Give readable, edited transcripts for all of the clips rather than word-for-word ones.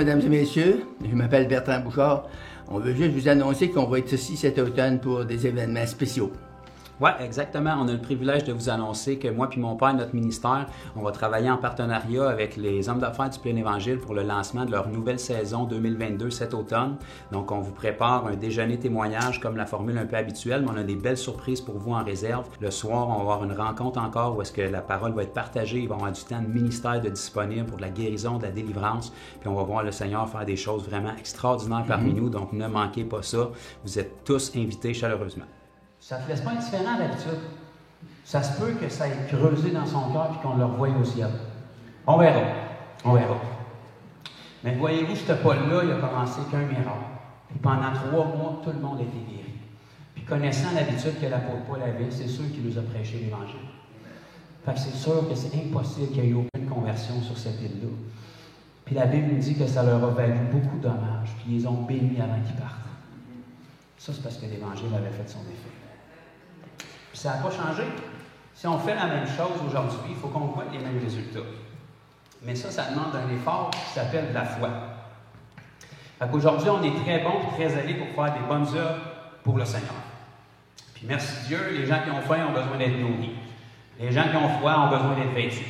mesdames et messieurs. Je m'appelle Bertrand Bouchard. On veut juste vous annoncer qu'on va être ici cet automne pour des événements spéciaux. Oui, exactement. On a le privilège de vous annoncer que moi puis mon père, notre ministère, on va travailler en partenariat avec les hommes d'affaires du Plein Évangile pour le lancement de leur nouvelle saison 2022 cet automne. Donc, on vous prépare un déjeuner témoignage comme la formule un peu habituelle, mais on a des belles surprises pour vous en réserve. Le soir, on va avoir une rencontre encore où est-ce que la parole va être partagée. Il va y avoir du temps de ministère de disponible pour de la guérison, de la délivrance. Puis on va voir le Seigneur faire des choses vraiment extraordinaires parmi nous. Donc, ne manquez pas ça. Vous êtes tous invités chaleureusement. Ça ne te laisse pas indifférent d'habitude. Ça se peut que ça ait creusé dans son cœur et qu'on le revoie au ciel. On verra. On verra. Mais voyez-vous, ce Paul-là, il a commencé qu'un miracle. Puis pendant 3 mois, tout le monde a été guéri. Puis connaissant l'habitude que l'apôtre Paul avait, c'est sûr qu'il nous a prêché l'Évangile. Fait que c'est sûr que c'est impossible qu'il n'y ait eu aucune conversion sur cette île-là. Puis la Bible nous dit que ça leur a valu beaucoup de dommages. Puis ils ont béni avant qu'ils partent. Ça, c'est parce que l'Évangile avait fait son effet. Puis ça n'a pas changé. Si on fait la même chose aujourd'hui, il faut qu'on voit les mêmes résultats. Mais ça demande un effort qui s'appelle de la foi. Fait qu'aujourd'hui, on est très bon et très allés pour faire des bonnes œuvres pour le Seigneur. Puis merci Dieu, les gens qui ont faim ont besoin d'être nourris. Les gens qui ont froid ont besoin d'être vêtus.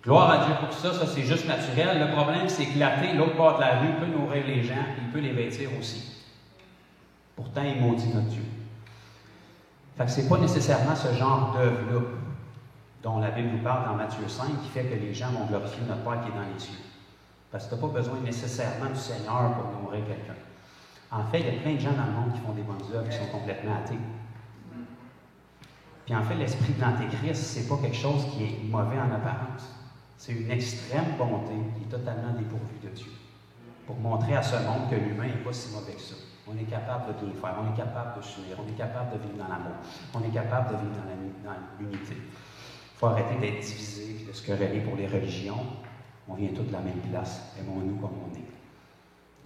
Gloire à Dieu pour ça, c'est juste naturel. Le problème, c'est que l'athée, l'autre bord de la rue, peut nourrir les gens et il peut les vêtir aussi. Pourtant, il maudit notre Dieu. Fait que ce n'est pas nécessairement ce genre d'œuvre-là dont la Bible nous parle dans Matthieu 5 qui fait que les gens vont glorifier notre Père qui est dans les cieux. Parce que tu n'as pas besoin nécessairement du Seigneur pour nourrir quelqu'un. En fait, il y a plein de gens dans le monde qui font des bonnes œuvres qui sont complètement athées. Puis en fait, l'esprit de l'Antéchrist, ce n'est pas quelque chose qui est mauvais en apparence. C'est une extrême bonté qui est totalement dépourvue de Dieu. Pour montrer à ce monde que l'humain n'est pas si mauvais que ça. On est capable de bien faire, on est capable de s'unir, on est capable de vivre dans l'amour, on est capable de vivre dans l'unité. Il faut arrêter d'être divisé et de se quereller pour les religions. On vient tous de la même place, aimons-nous comme on est.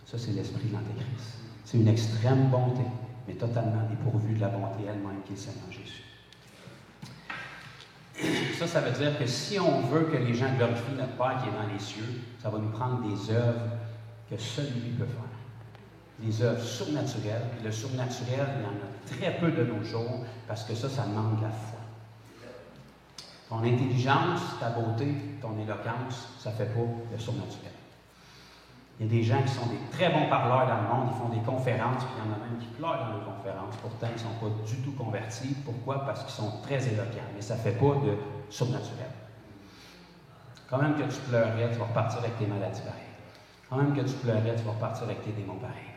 Ça, c'est l'esprit de l'Antéchrist. C'est une extrême bonté, mais totalement dépourvue de la bonté elle-même qui est le Seigneur Jésus. Ça veut dire que si on veut que les gens glorifient notre Père qui est dans les cieux, ça va nous prendre des œuvres que seul lui peut faire. Des œuvres surnaturelles. Puis le surnaturel, il y en a très peu de nos jours parce que ça demande de la foi. Ton intelligence, ta beauté, ton éloquence, ça ne fait pas le surnaturel. Il y a des gens qui sont des très bons parleurs dans le monde, ils font des conférences, puis il y en a même qui pleurent dans les conférences. Pourtant, ils ne sont pas du tout convertis. Pourquoi? Parce qu'ils sont très éloquents. Mais ça ne fait pas de surnaturel. Quand même que tu pleurais, tu vas repartir avec tes maladies pareilles. Quand même que tu pleurais, tu vas repartir avec tes démons pareils.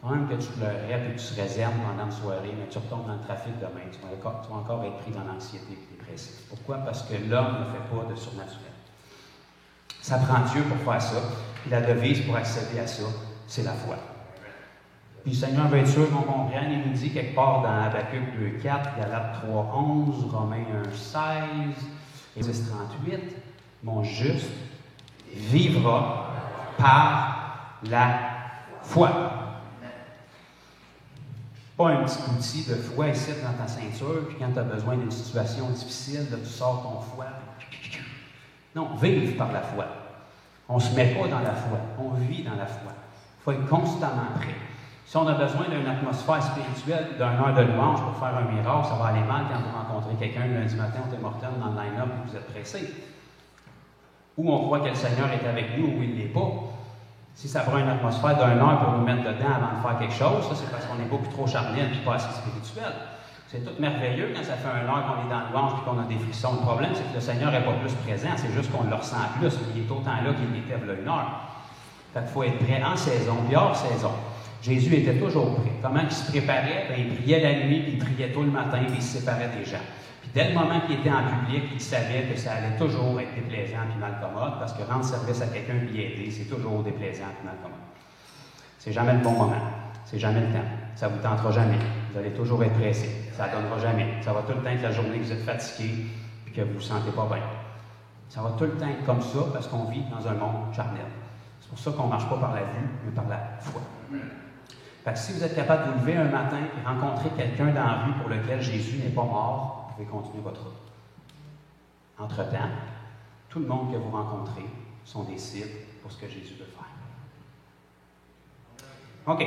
Quand même que tu pleurais et que tu se réserves pendant une soirée, mais tu retombes dans le trafic demain, tu vas encore être pris dans l'anxiété et dépressif. Pourquoi? Parce que l'homme ne fait pas de surnaturel. Ça prend Dieu pour faire ça. Puis la devise pour accéder à ça, c'est la foi. Puis le Seigneur veut être sûr qu'on comprenne. Il nous dit quelque part dans Habakkuk 2,4, Galates 3,11, Romains 1,16, Exode 38, mon juste vivra par la foi. Pas un petit outil de foi ici dans ta ceinture, puis quand tu as besoin d'une situation difficile, là, tu sors ton foi. Non, vivre par la foi. On ne se met pas dans la foi, on vit dans la foi. Il faut être constamment prêt. Si on a besoin d'une atmosphère spirituelle, d'une heure de louange pour faire un miracle, ça va aller mal quand vous rencontrez quelqu'un le lundi matin, on est mortel dans le line-up et vous êtes pressé. Ou on croit que le Seigneur est avec nous ou il ne l'est pas. Si ça prend une atmosphère d'une heure pour nous mettre dedans avant de faire quelque chose, ça c'est parce qu'on est beaucoup trop charnel et pas assez spirituel. C'est tout merveilleux quand ça fait 1 heure qu'on est dans le louange et qu'on a des frissons. Le problème, c'est que le Seigneur n'est pas plus présent, c'est juste qu'on le ressent plus, mais il est autant là qu'il était là 1 heure. Fait qu'il faut être prêt en saison puis hors saison. Jésus était toujours prêt. Comment il se préparait? Bien, il priait la nuit, puis il priait tôt le matin, puis il se séparait des gens. Puis dès le moment qu'il était en public, il savait que ça allait toujours être déplaisant puis mal commode, parce que rendre service à quelqu'un et aider, c'est toujours déplaisant puis mal commode. C'est jamais le bon moment. C'est jamais le temps. Ça ne vous tentera jamais. Vous allez toujours être pressé. Ça ne donnera jamais. Ça va tout le temps être la journée que vous êtes fatigué et que vous ne vous sentez pas bien. Ça va tout le temps être comme ça parce qu'on vit dans un monde charnel. C'est pour ça qu'on ne marche pas par la vue, mais par la foi. Fait que si vous êtes capable de vous lever un matin et rencontrer quelqu'un dans la rue pour lequel Jésus n'est pas mort, vous pouvez continuer votre route. Entre-temps, tout le monde que vous rencontrez sont des cibles pour ce que Jésus veut faire. OK.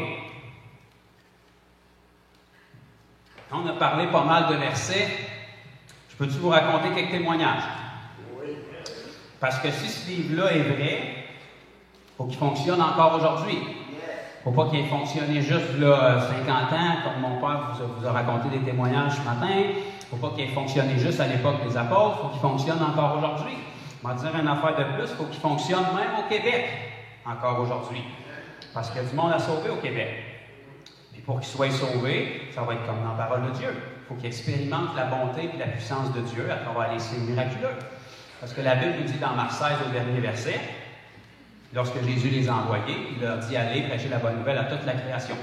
On a parlé pas mal de versets. Je peux-tu vous raconter quelques témoignages? Oui. Parce que si ce livre-là est vrai, il faut qu'il fonctionne encore aujourd'hui. Il ne faut pas qu'il ait fonctionné juste là, 50 ans, comme mon père vous a raconté des témoignages ce matin. Il ne faut pas qu'il ait fonctionné juste à l'époque des apôtres. Il faut qu'il fonctionne encore aujourd'hui. Je vais dire une affaire de plus, il faut qu'il fonctionne même au Québec, encore aujourd'hui. Parce qu'il y a du monde à sauver au Québec. Puis pour qu'il soit sauvé, ça va être comme dans la parole de Dieu. Il faut qu'il expérimente la bonté et la puissance de Dieu à travers les signes miraculeux. Parce que la Bible nous dit dans Marc 16, au dernier verset, lorsque Jésus les a envoyés, il leur dit « Allez prêcher la bonne nouvelle à toute la création.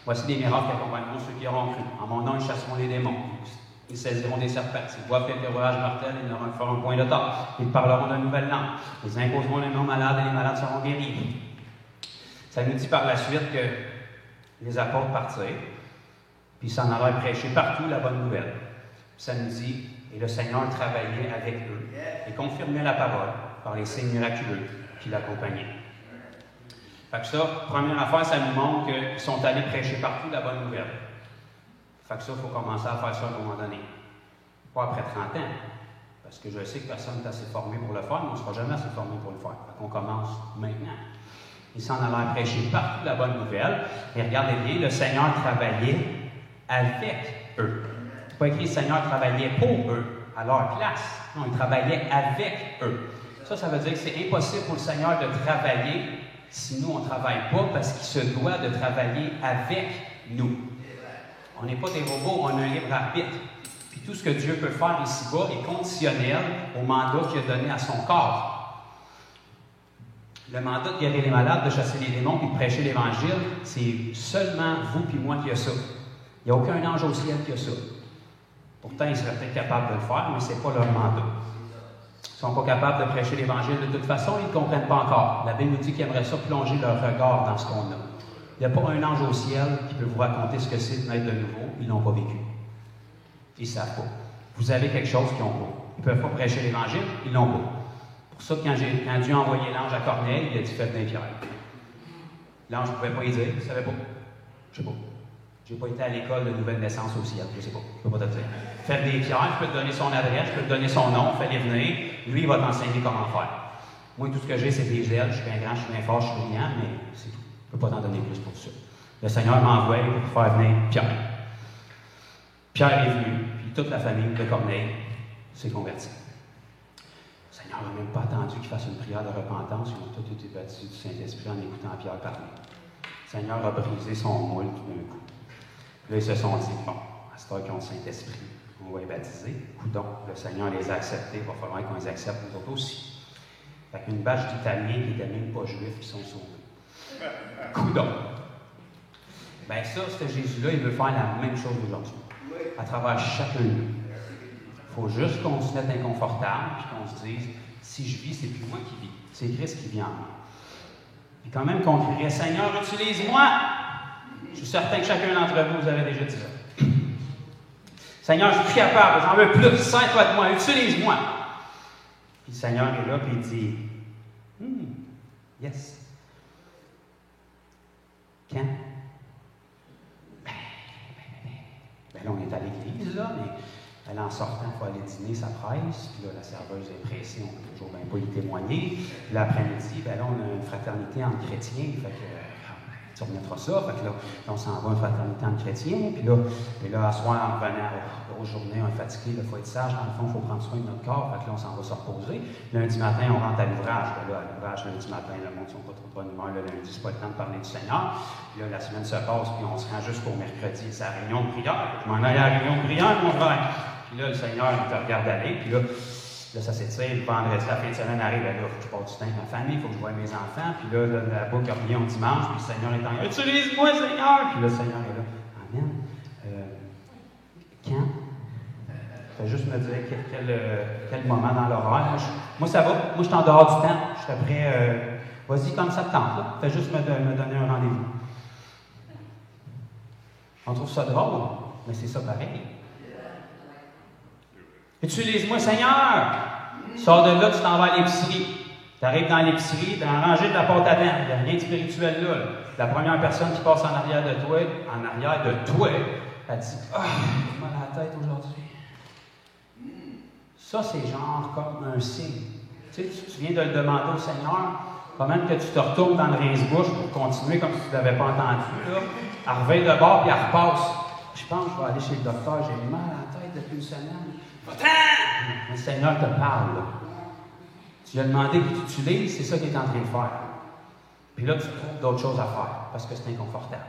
Voici des miracles qui accompagneront ceux qui auront cru. En mon nom, ils chasseront les démons. Ils saisiront des serpents. S'ils boivent quelques rouages mortels, ils n'auront pas un point de tort. Ils parleront d'une nouvelle langue. Ils imposeront les noms malades et les malades seront guéris. » Ça nous dit par la suite que les apôtres partirent, puis ils s'en allaient prêcher partout la bonne nouvelle. Puis ça nous dit, et le Seigneur travaillait avec eux et confirmait la parole par les signes miraculeux qui l'accompagnaient. Fait que ça, première affaire, ça nous montre qu'ils sont allés prêcher partout la bonne nouvelle. Fait que ça, il faut commencer à faire ça à un moment donné. Pas après 30 ans. Parce que je sais que personne n'est assez formé pour le faire, mais on ne sera jamais assez formé pour le faire. Fait qu'on commence maintenant. Ils s'en allaient prêcher partout la bonne nouvelle. Et regardez bien, le Seigneur travaillait avec eux. C'est pas écrit le Seigneur travaillait pour eux, à leur place. Non, il travaillait avec eux. Ça veut dire que c'est impossible pour le Seigneur de travailler si nous, on ne travaille pas, parce qu'il se doit de travailler avec nous. On n'est pas des robots, on a un libre arbitre. Puis tout ce que Dieu peut faire ici-bas est conditionnel au mandat qu'il a donné à son corps. Le mandat de guérir les malades, de chasser les démons, puis de prêcher l'Évangile, c'est seulement vous puis moi qui a ça. Il n'y a aucun ange au ciel qui a ça. Pourtant, ils seraient peut-être capables de le faire, mais ce n'est pas leur mandat. Ils ne sont pas capables de prêcher l'Évangile de toute façon, ils ne comprennent pas encore. La Bible nous dit qu'ils aimeraient ça plonger leur regard dans ce qu'on a. Il n'y a pas un ange au ciel qui peut vous raconter ce que c'est de naître de nouveau. Ils ne l'ont pas vécu. Ils ne savent pas. Vous avez quelque chose qu'ils n'ont pas. Ils ne peuvent pas prêcher l'Évangile, ils ne l'ont pas. C'est pour ça que quand Dieu a envoyé l'ange à Corneille, il a dit « Faites des pierres ». L'ange ne pouvait pas y dire, il ne savait pas. Je ne sais pas. Je n'ai pas été à l'école de nouvelle naissance au ciel, je ne sais pas. Je ne peux pas te dire. Faites des pierres, je peux te donner son adresse, je peux te donner son nom, fais-les venir. Lui, il va t'enseigner comment faire. Moi, tout ce que j'ai, c'est des ailes. Je suis bien grand, je suis bien fort, je suis brillant, mais c'est tout. Je ne peux pas t'en donner plus pour ça. Le Seigneur m'envoie pour faire venir Pierre. Pierre est venu, puis toute la famille de Corneille s'est convertie. Le Seigneur n'a même pas attendu qu'il fasse une prière de repentance. Ils ont tous été baptisés du Saint-Esprit en écoutant Pierre parler. Le Seigneur a brisé son moule tout d'un coup. Puis là, ils se sont dit, bon, à cette heure qu'ils ont le Saint-Esprit, on va les baptiser. Coudon, le Seigneur les a acceptés, il va falloir qu'on les accepte nous autres aussi. Fait qu'une batch d'Italiens qui n'étaient même pas juifs qui sont sauvés. Coudon. Bien ça, ce Jésus-là, il veut faire la même chose aujourd'hui. À travers chacun de nous. Il faut juste qu'on se mette inconfortable et qu'on se dise, si je vis, c'est plus moi qui vis, c'est Christ qui vit en moi. Et quand même qu'on crierait, Seigneur, utilise-moi! Je suis certain que chacun d'entre vous, vous avez déjà dit ça. Seigneur, je suis capable, j'en veux plus, sers-toi de moi, utilise-moi! Puis le Seigneur est là, puis il dit, yes. Quand? Ben là, on est à l'église, là, mais là, en sortant, il faut aller dîner, ça presse. Puis là, la serveuse est pressée, on ne peut toujours bien pas y témoigner. Puis l'après-midi, ben là, on a une fraternité entre chrétiens, fait que tu remettras ça. Fait que là, on s'en va une fraternité entre chrétiens. Puis là, à soir, en revenant aux journées, on est fatigué, il faut être sage. Dans le fond, il faut prendre soin de notre corps. Fait que là, on s'en va se reposer. Lundi matin, on rentre à l'ouvrage. Là, à l'ouvrage, lundi matin, le monde ne sont pas trop de bonne humeur. Le lundi, c'est pas le temps de parler du Seigneur. Puis là, la semaine se passe, puis on se rend jusqu'au mercredi. C'est la réunion de prière. Je m'en allais à la réunion de prière, mon frère. Puis là, le Seigneur, il te regarde aller. Puis là, ça s'étire. Le vendredi, la fin de semaine arrive. Là, il faut que je passe du temps avec ma famille, il faut que je voie mes enfants. Puis là, la boucle revient au dimanche. Puis le Seigneur est en train. Utilise-moi, Seigneur! Puis là, le Seigneur est là. Amen. Quand? Fais juste me dire quel moment dans l'horaire. Moi, ça va. Moi, je suis en dehors du temps. Je suis prêt. Vas-y, comme ça te tente. Là. Fais juste me donner un rendez-vous. On trouve ça drôle, mais c'est ça pareil. Utilise-moi, Seigneur! Sors de là, tu t'en vas à l'épicerie. Tu arrives dans l'épicerie, dans la rangée de la porte à dents, il n'y a rien de spirituel là. La première personne qui passe en arrière de toi, elle dit « Ah, j'ai mal à la tête aujourd'hui. » Ça, c'est genre comme un signe. Tu sais, tu viens de le demander au Seigneur, quand même que tu te retournes dans le rince-bouche pour continuer comme si tu ne l'avais pas entendu. Là. Elle revient de bord et elle repasse. Je pense que je vais aller chez le docteur, j'ai mal à la tête depuis une semaine. Va-t'en! Le Seigneur te parle. Là. Tu lui as demandé que tu utilises, c'est ça qu'il est en train de faire. Puis là, tu trouves d'autres choses à faire parce que c'est inconfortable.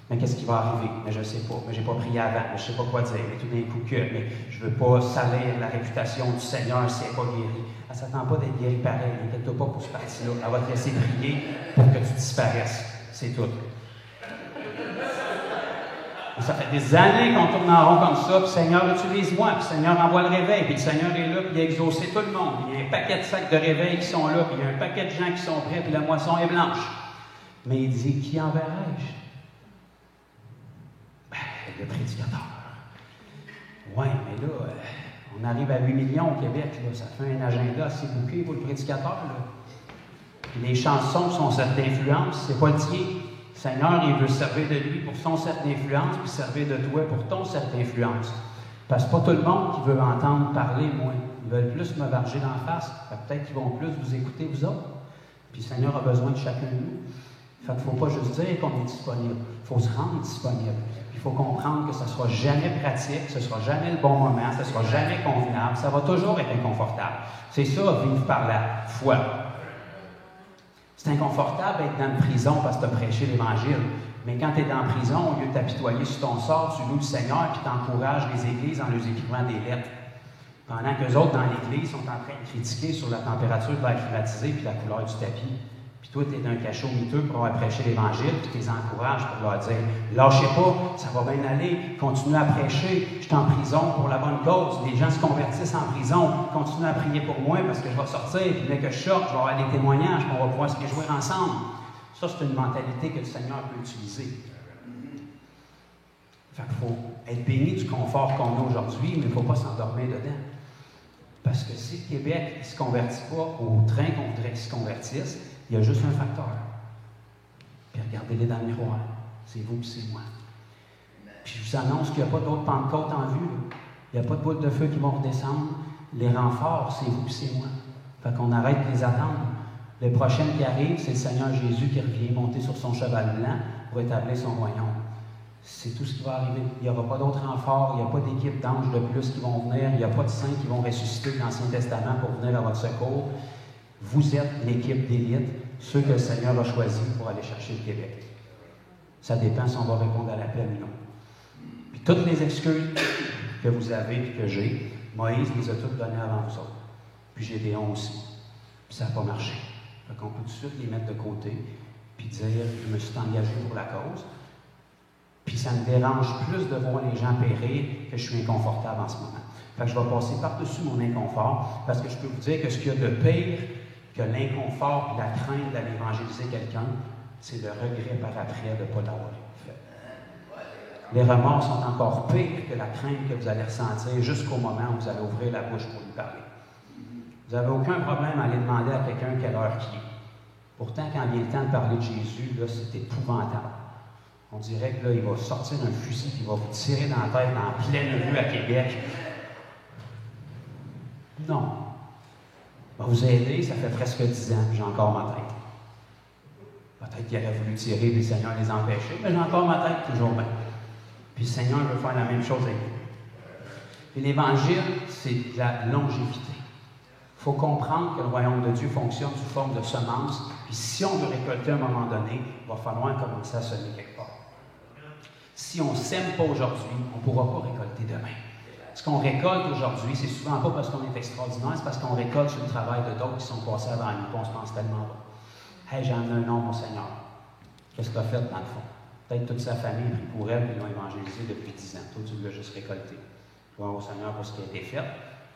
Mais qu'est-ce qui va arriver? Mais je ne sais pas. Mais je n'ai pas prié avant. Mais je ne sais pas quoi dire. Mais tout d'un coup que. Mais je ne veux pas salir la réputation du Seigneur si elle n'est pas guérie. Elle ne s'attend pas d'être guérie pareil. N'inquiète-toi pas pour ce parti-là. Elle va te laisser prier pour que tu disparaisses. C'est tout. Et ça fait des années qu'on tourne en rond comme ça. Puis le Seigneur utilise-moi. Puis le Seigneur envoie le réveil. Puis le Seigneur est là. Puis il a exaucé tout le monde. Puis il y a un paquet de sacs de réveil qui sont là. Puis il y a un paquet de gens qui sont prêts. Puis la moisson est blanche. Mais il dit, qui enverrai-je? Le prédicateur. Oui, mais là, on arrive à 8 millions au Québec, là, ça fait un agenda assez bouqué pour le prédicateur. Là. Puis les chansons sont certes d'influence, c'est pas le tien. Le Seigneur, il veut servir de lui pour son cercle d'influence, puis servir de toi pour ton cercle d'influence. Parce que pas tout le monde qui veut entendre parler, moi. Ils veulent plus me varger d'en face. Peut-être qu'ils vont plus vous écouter, vous autres. Puis le Seigneur a besoin de chacun de nous. Fait qu'il ne faut pas juste dire qu'on est disponible. Il faut se rendre disponible. Il faut comprendre que ça ne sera jamais pratique, ce ne sera jamais le bon moment, ce ne sera jamais convenable, ça va toujours être inconfortable. C'est ça, vivre par la foi. C'est inconfortable d'être dans une prison parce que tu as prêché l'Évangile. Mais quand tu es dans la prison, au lieu de t'apitoyer sur ton sort, tu loues le Seigneur et tu encourages les églises en leur écrivant des lettres. Pendant qu'eux autres, dans l'église, sont en train de critiquer sur la température de l'air climatisé et la couleur du tapis. Puis toi, tu es d'un cachot miteux pour avoir prêché l'Évangile, puis tu les encourages pour leur dire « Lâchez pas, ça va bien aller, continuez à prêcher, je suis en prison pour la bonne cause, les gens se convertissent en prison, continuez à prier pour moi parce que je vais sortir, puis dès que je sorte, je vais avoir des témoignages, puis on va pouvoir se réjouir ensemble. » Ça, c'est une mentalité que le Seigneur peut utiliser. Fait qu'il faut être béni du confort qu'on a aujourd'hui, mais il ne faut pas s'endormir dedans. Parce que si le Québec ne se convertit pas au train qu'on voudrait qu'il se convertisse, il y a juste un facteur. Puis regardez-les dans le miroir. C'est vous et c'est moi. Puis je vous annonce qu'il n'y a pas d'autres Pentecôtes en vue. Là. Il n'y a pas de boules de feu qui vont redescendre. Les renforts, c'est vous et c'est moi. Fait qu'on arrête de les attendre. Le prochain qui arrive, c'est le Seigneur Jésus qui revient monter sur son cheval blanc pour établir son royaume. C'est tout ce qui va arriver. Il n'y aura pas d'autres renforts, il n'y a pas d'équipe d'anges de plus qui vont venir, il n'y a pas de saints qui vont ressusciter dans l'Ancien Testament pour venir à votre secours. Vous êtes l'équipe d'élite, ceux que le Seigneur a choisis pour aller chercher le Québec. Ça dépend si on va répondre à l'appel ou non. Puis toutes les excuses que vous avez et que j'ai, Moïse les a toutes données avant vous autres. Puis Gédéon aussi. Puis ça n'a pas marché. Fait qu'on peut tout de suite les mettre de côté, puis dire, je me suis engagé pour la cause. Puis ça me dérange plus de voir les gens périr que je suis inconfortable en ce moment. Fait que je vais passer par-dessus mon inconfort, parce que je peux vous dire que ce qu'il y a de pire que l'inconfort et la crainte d'aller évangéliser quelqu'un, c'est le regret par après de ne pas l'avoir fait. Les remords sont encore pires que la crainte que vous allez ressentir jusqu'au moment où vous allez ouvrir la bouche pour lui parler. Vous n'avez aucun problème à aller demander à quelqu'un quelle heure qui est. Pourtant, quand vient le temps de parler de Jésus, là, c'est épouvantable. On dirait que là, il va sortir un fusil qui va vous tirer dans la tête en pleine rue à Québec. Non. Il va vous aider, ça fait presque 10 ans, j'ai encore ma tête. Peut-être qu'il aurait voulu tirer, puis le Seigneur les empêcher, mais j'ai encore ma tête toujours bien. Puis le Seigneur veut faire la même chose avec vous. Et l'Évangile, c'est de la longévité. Il faut comprendre que le royaume de Dieu fonctionne sous forme de semences, puis si on veut récolter à un moment donné, il va falloir commencer à semer quelque part. Si on ne sème pas aujourd'hui, on ne pourra pas récolter demain. Ce qu'on récolte aujourd'hui, c'est souvent pas parce qu'on est extraordinaire, c'est parce qu'on récolte sur le travail de d'autres qui sont passés avant nous, on se pense tellement pas. Hey, j'ai amené un nom, mon Seigneur. Qu'est-ce que tu as fait dans le fond? Peut-être toute sa famille a pris pour elle, puis ils l'ont évangélisé depuis 10 ans. Toi, tu l'as juste récolté. Gloire au Seigneur pour ce qui a été fait,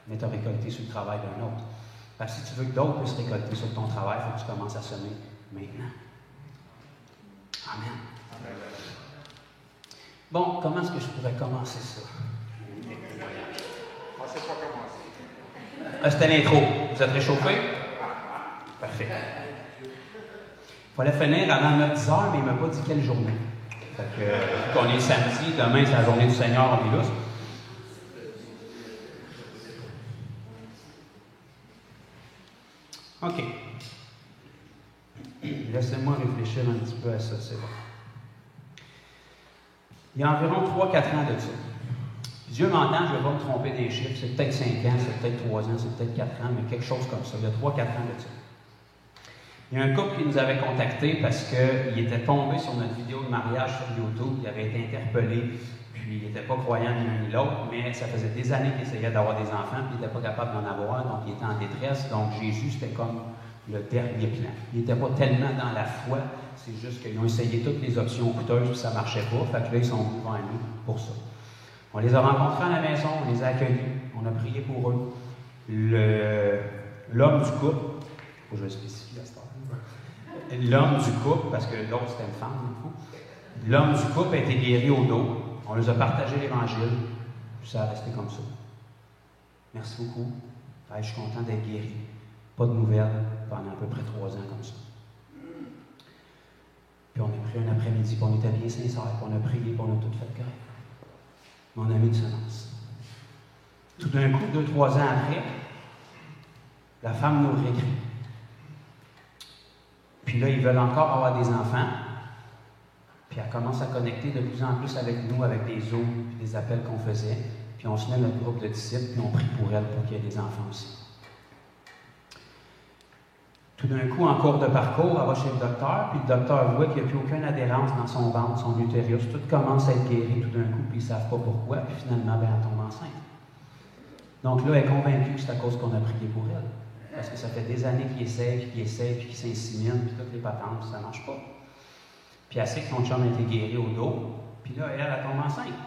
mais tu as récolté sur le travail d'un autre. Parce que si tu veux que d'autres puissent récolter sur ton travail, il faut que tu commences à semer maintenant. Amen. Bon, comment est-ce que je pourrais commencer ça? On ne sait pas commencer. C'était l'intro. Vous êtes réchauffés? Parfait. Il fallait finir avant 9h, mais il ne m'a pas dit quelle journée. Fait que, qu'on est samedi, demain c'est la journée du Seigneur, on est là. OK. Laissez-moi réfléchir un petit peu à ça, c'est bon. Il y a environ 3-4 ans de ça. Dieu m'entend, je ne vais pas me tromper des chiffres, c'est peut-être 5 ans, c'est peut-être 3 ans, c'est peut-être 4 ans, mais quelque chose comme ça. Il y a 3-4 ans de ça. Il y a un couple qui nous avait contactés parce qu'il était tombé sur notre vidéo de mariage sur YouTube, il avait été interpellé, puis il n'était pas croyant ni l'un ni l'autre, mais ça faisait des années qu'il essayait d'avoir des enfants, puis il n'était pas capable d'en avoir, donc il était en détresse. Donc Jésus, c'était comme le dernier plan. Il n'était pas tellement dans la foi, c'est juste qu'ils ont essayé toutes les options coûteuses, puis ça ne marchait pas, fait que là, ils sont venus vers nous pour ça. On les a rencontrés à la maison, on les a accueillis, on a prié pour eux. L'homme du couple, il faut que je le spécifie à cette heure. L'homme du couple, parce que l'autre c'était une femme, du coup. L'homme du couple a été guéri au dos. On les a partagé l'Évangile, puis ça a resté comme ça. Merci beaucoup. Je suis content d'être guéri. Pas de nouvelles pendant à peu près 3 ans comme ça. Puis on a pris un après-midi, puis on était bien sincères, puis on a prié, puis on a tout fait correct. Mais on a mis une semence. Tout d'un coup, 2-3 ans après, la femme nous réécrit. Puis là, ils veulent encore avoir des enfants. Puis elle commence à connecter de plus en plus avec nous, avec des Zooms, puis des appels qu'on faisait. Puis on se met notre groupe de disciples, puis on prie pour elle pour qu'il y ait des enfants aussi. Tout d'un coup, en cours de parcours, elle va chez le docteur, puis le docteur voit qu'il n'y a plus aucune adhérence dans son ventre, son utérus. Tout commence à être guéri tout d'un coup, puis ils ne savent pas pourquoi, puis finalement, elle tombe enceinte. Donc là, elle est convaincue que c'est à cause qu'on a prié pour elle. Parce que ça fait des années qu'il essaie, puis qu'il s'insémine, puis toutes les patentes, puis ça ne marche pas. Puis elle sait que son chum a été guéri au dos, puis là, elle tombe enceinte.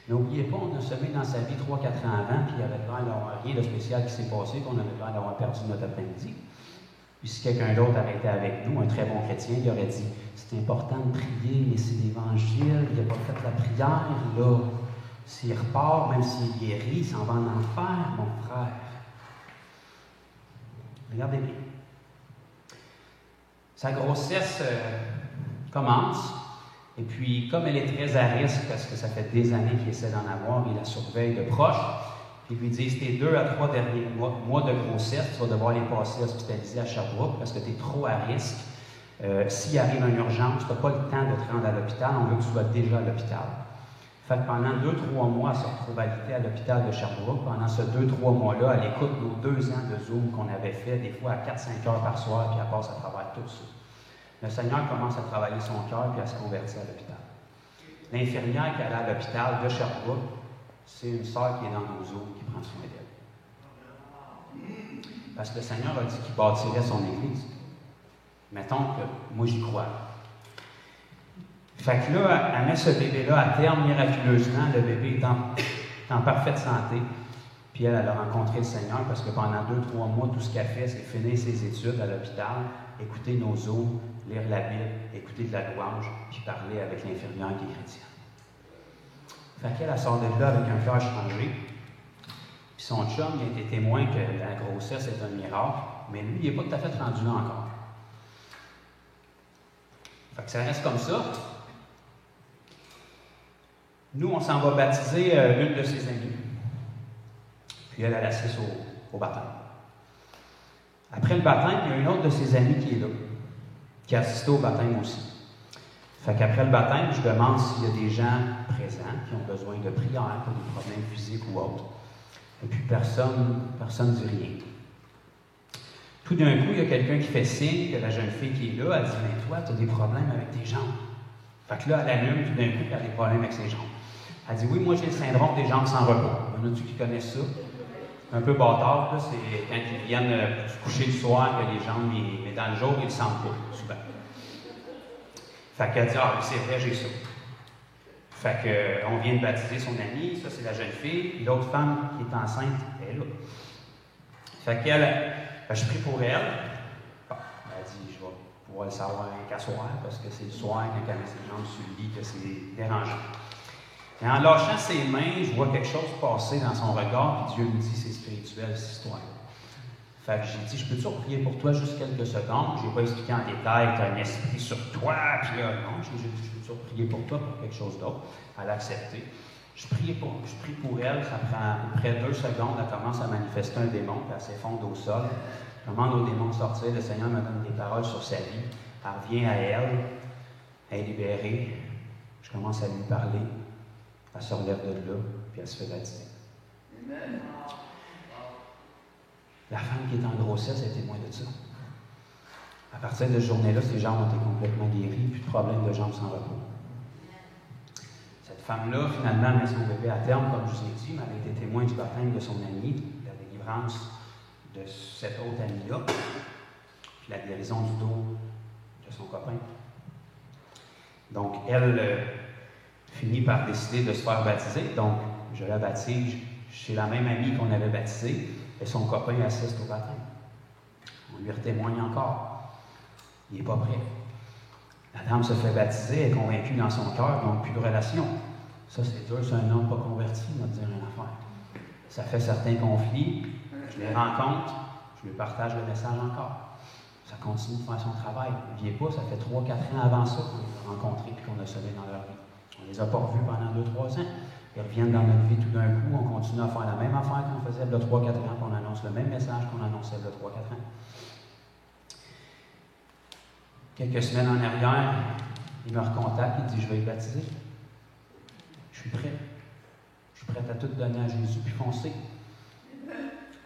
N'oubliez pas, on a semé dans sa vie 3-4 ans avant, puis il y avait l'air d'avoir rien de spécial qui s'est passé, puis on avait l'air d'avoir perdu notre après-midi. Puis si quelqu'un d'autre avait été avec nous, un très bon chrétien, il aurait dit « C'est important de prier, mais c'est l'Évangile, il n'a pas fait la prière, là. S'il repart, même s'il est guéri, il s'en va en enfer, mon frère. » Regardez bien. Sa grossesse commence, et puis comme elle est très à risque, parce que ça fait des années qu'il essaie d'en avoir, il la surveille de proche, puis ils lui disent, tes 2 à 3 derniers mois de grossesse, tu vas devoir les passer hospitalisés à Sherbrooke, parce que tu es trop à risque. S'il arrive une urgence, tu n'as pas le temps de te rendre à l'hôpital, on veut que tu sois déjà à l'hôpital. Fait que pendant 2-3 mois, elle se retrouve alitée à l'hôpital de Sherbrooke. Pendant ce 2-3 mois-là, elle écoute nos 2 ans de Zoom qu'on avait fait, des fois à 4-5 heures par soir, puis elle passe à travers tout ça. Le Seigneur commence à travailler son cœur, puis à se convertir à l'hôpital. L'infirmière qui est à l'hôpital de Sherbrooke, c'est une sœur qui est dans nos Zooms qui prend soin d'elle. Parce que le Seigneur a dit qu'il bâtirait son Église. Mettons que moi j'y crois. Fait que là, elle met ce bébé-là à terme miraculeusement. Le bébé est en parfaite santé. Puis elle a rencontré le Seigneur parce que pendant 2-3 mois, tout ce qu'elle fait, c'est finir ses études à l'hôpital, écouter nos Zooms, lire la Bible, écouter de la louange, puis parler avec l'infirmière qui est chrétienne. Fait qu'elle sort de là avec un cœur changé. Puis son chum, il a été témoin que la grossesse est un miracle, mais lui, il n'est pas tout à fait rendu là encore. Fait que ça reste comme ça. Nous, on s'en va baptiser une de ses amies. Puis elle assiste au baptême. Après le baptême, il y a une autre de ses amies qui est là, qui a assisté au baptême aussi. Fait qu'après le baptême, je demande s'il y a des gens présents qui ont besoin de prière pour des problèmes physiques ou autres. Et puis personne ne dit rien. Tout d'un coup, il y a quelqu'un qui fait signe que la jeune fille qui est là, elle dit « Mais toi, tu as des problèmes avec tes jambes. » Fait que là, elle allume, tout d'un coup, elle a des problèmes avec ses jambes. Elle dit « Oui, moi, j'ai le syndrome des jambes sans repos. » Il y en a-tu qui connaissent ça? Un peu bâtard, là, c'est quand ils viennent se coucher le soir, que les jambes, mais dans le jour, ils ne le sentent pas, souvent. Fait qu'elle dit « Ah, c'est vrai, j'ai ça. » Fait qu'on vient de baptiser son amie, ça c'est la jeune fille, puis l'autre femme qui est enceinte, elle est là. Fait qu'elle, je prie pour elle. Bon, elle dit, je vais pouvoir le savoir qu'à soir, parce que c'est le soir, quand elle met ses jambes sur le lit, que c'est dérangeant. Et en lâchant ses mains, je vois quelque chose passer dans son regard, puis Dieu me dit, c'est spirituel, cette histoire. Fait que j'ai dit, je peux-tu prier pour toi juste quelques secondes? Je n'ai pas expliqué en détail, tu as un esprit sur toi, puis là, non, j'ai dit, je peux-tu prier pour toi pour quelque chose d'autre? Elle a accepté. Je prie pour elle, ça prend à peu près 2 secondes, elle commence à manifester un démon, puis elle s'effondre au sol. Je demande au démon de sortir, le Seigneur me donne des paroles sur sa vie. Elle revient à elle, elle est libérée. Je commence à lui parler, elle se relève de là, puis elle se fait baptiser. Amen. La femme qui est en grossesse est témoin de ça. À partir de cette journée-là, ses jambes ont été complètement guéries, plus de problème de jambes sans repos. Cette femme-là, finalement, met son bébé à terme, comme je vous ai dit, mais elle a été témoin du baptême de son ami, de la délivrance de cet autre ami-là, puis la guérison du dos de son copain. Donc, elle finit par décider de se faire baptiser. Donc, je la baptise chez la même amie qu'on avait baptisée, et son copain assiste au baptême. On lui témoigne encore. Il n'est pas prêt. La dame se fait baptiser, elle est convaincue dans son cœur, donc plus de relation. Ça, c'est dur, c'est un homme pas converti, on va dire une affaire. Ça fait certains conflits, je les rencontre, je lui partage le message encore. Ça continue de faire son travail. N'oubliez pas, ça fait 3-4 ans avant ça qu'on les a rencontrés et qu'on a sauvé dans leur vie. On ne les a pas revus pendant 2-3 ans. Ils reviennent dans notre vie tout d'un coup, on continue à faire la même affaire qu'on faisait il y a 3-4 ans, qu'on annonce le même message qu'on annonçait il y a 3-4 ans. Quelques semaines en arrière, il me recontacte, il dit « Je vais être baptisé. Je suis prêt. Je suis prêt à tout donner à Jésus, puis foncer. »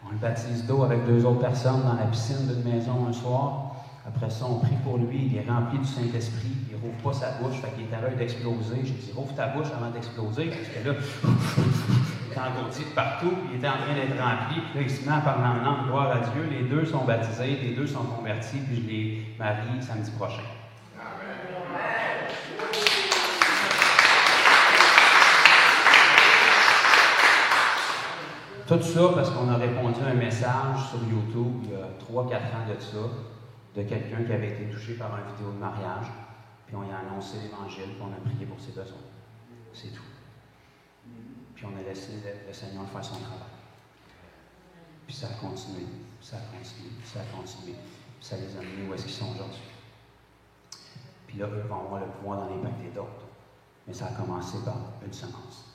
On le baptise d'eau avec 2 autres personnes dans la piscine d'une maison un soir. Après ça, on prie pour lui, il est rempli du Saint-Esprit, il ne rouvre pas sa bouche, fait qu'il est à l'heure d'exploser. J'ai dit, rouvre ta bouche avant d'exploser, parce que là, il est engourdi de partout, puis il était en train d'être rempli, puis là, il se met à parler en langue, gloire à Dieu, les 2 sont baptisés, les 2 sont convertis, puis je les marie samedi prochain. Tout ça parce qu'on a répondu à un message sur YouTube il y a 3-4 ans de ça, de quelqu'un qui avait été touché par une vidéo de mariage, puis on y a annoncé l'Évangile, puis on a prié pour ses besoins. C'est tout. Puis on a laissé le Seigneur faire son travail. Puis ça a continué, ça a continué, ça a continué, puis ça les a amenés où est-ce qu'ils sont aujourd'hui. Puis là, eux vont avoir le pouvoir d'en impacter d'autres. Mais ça a commencé par une semence.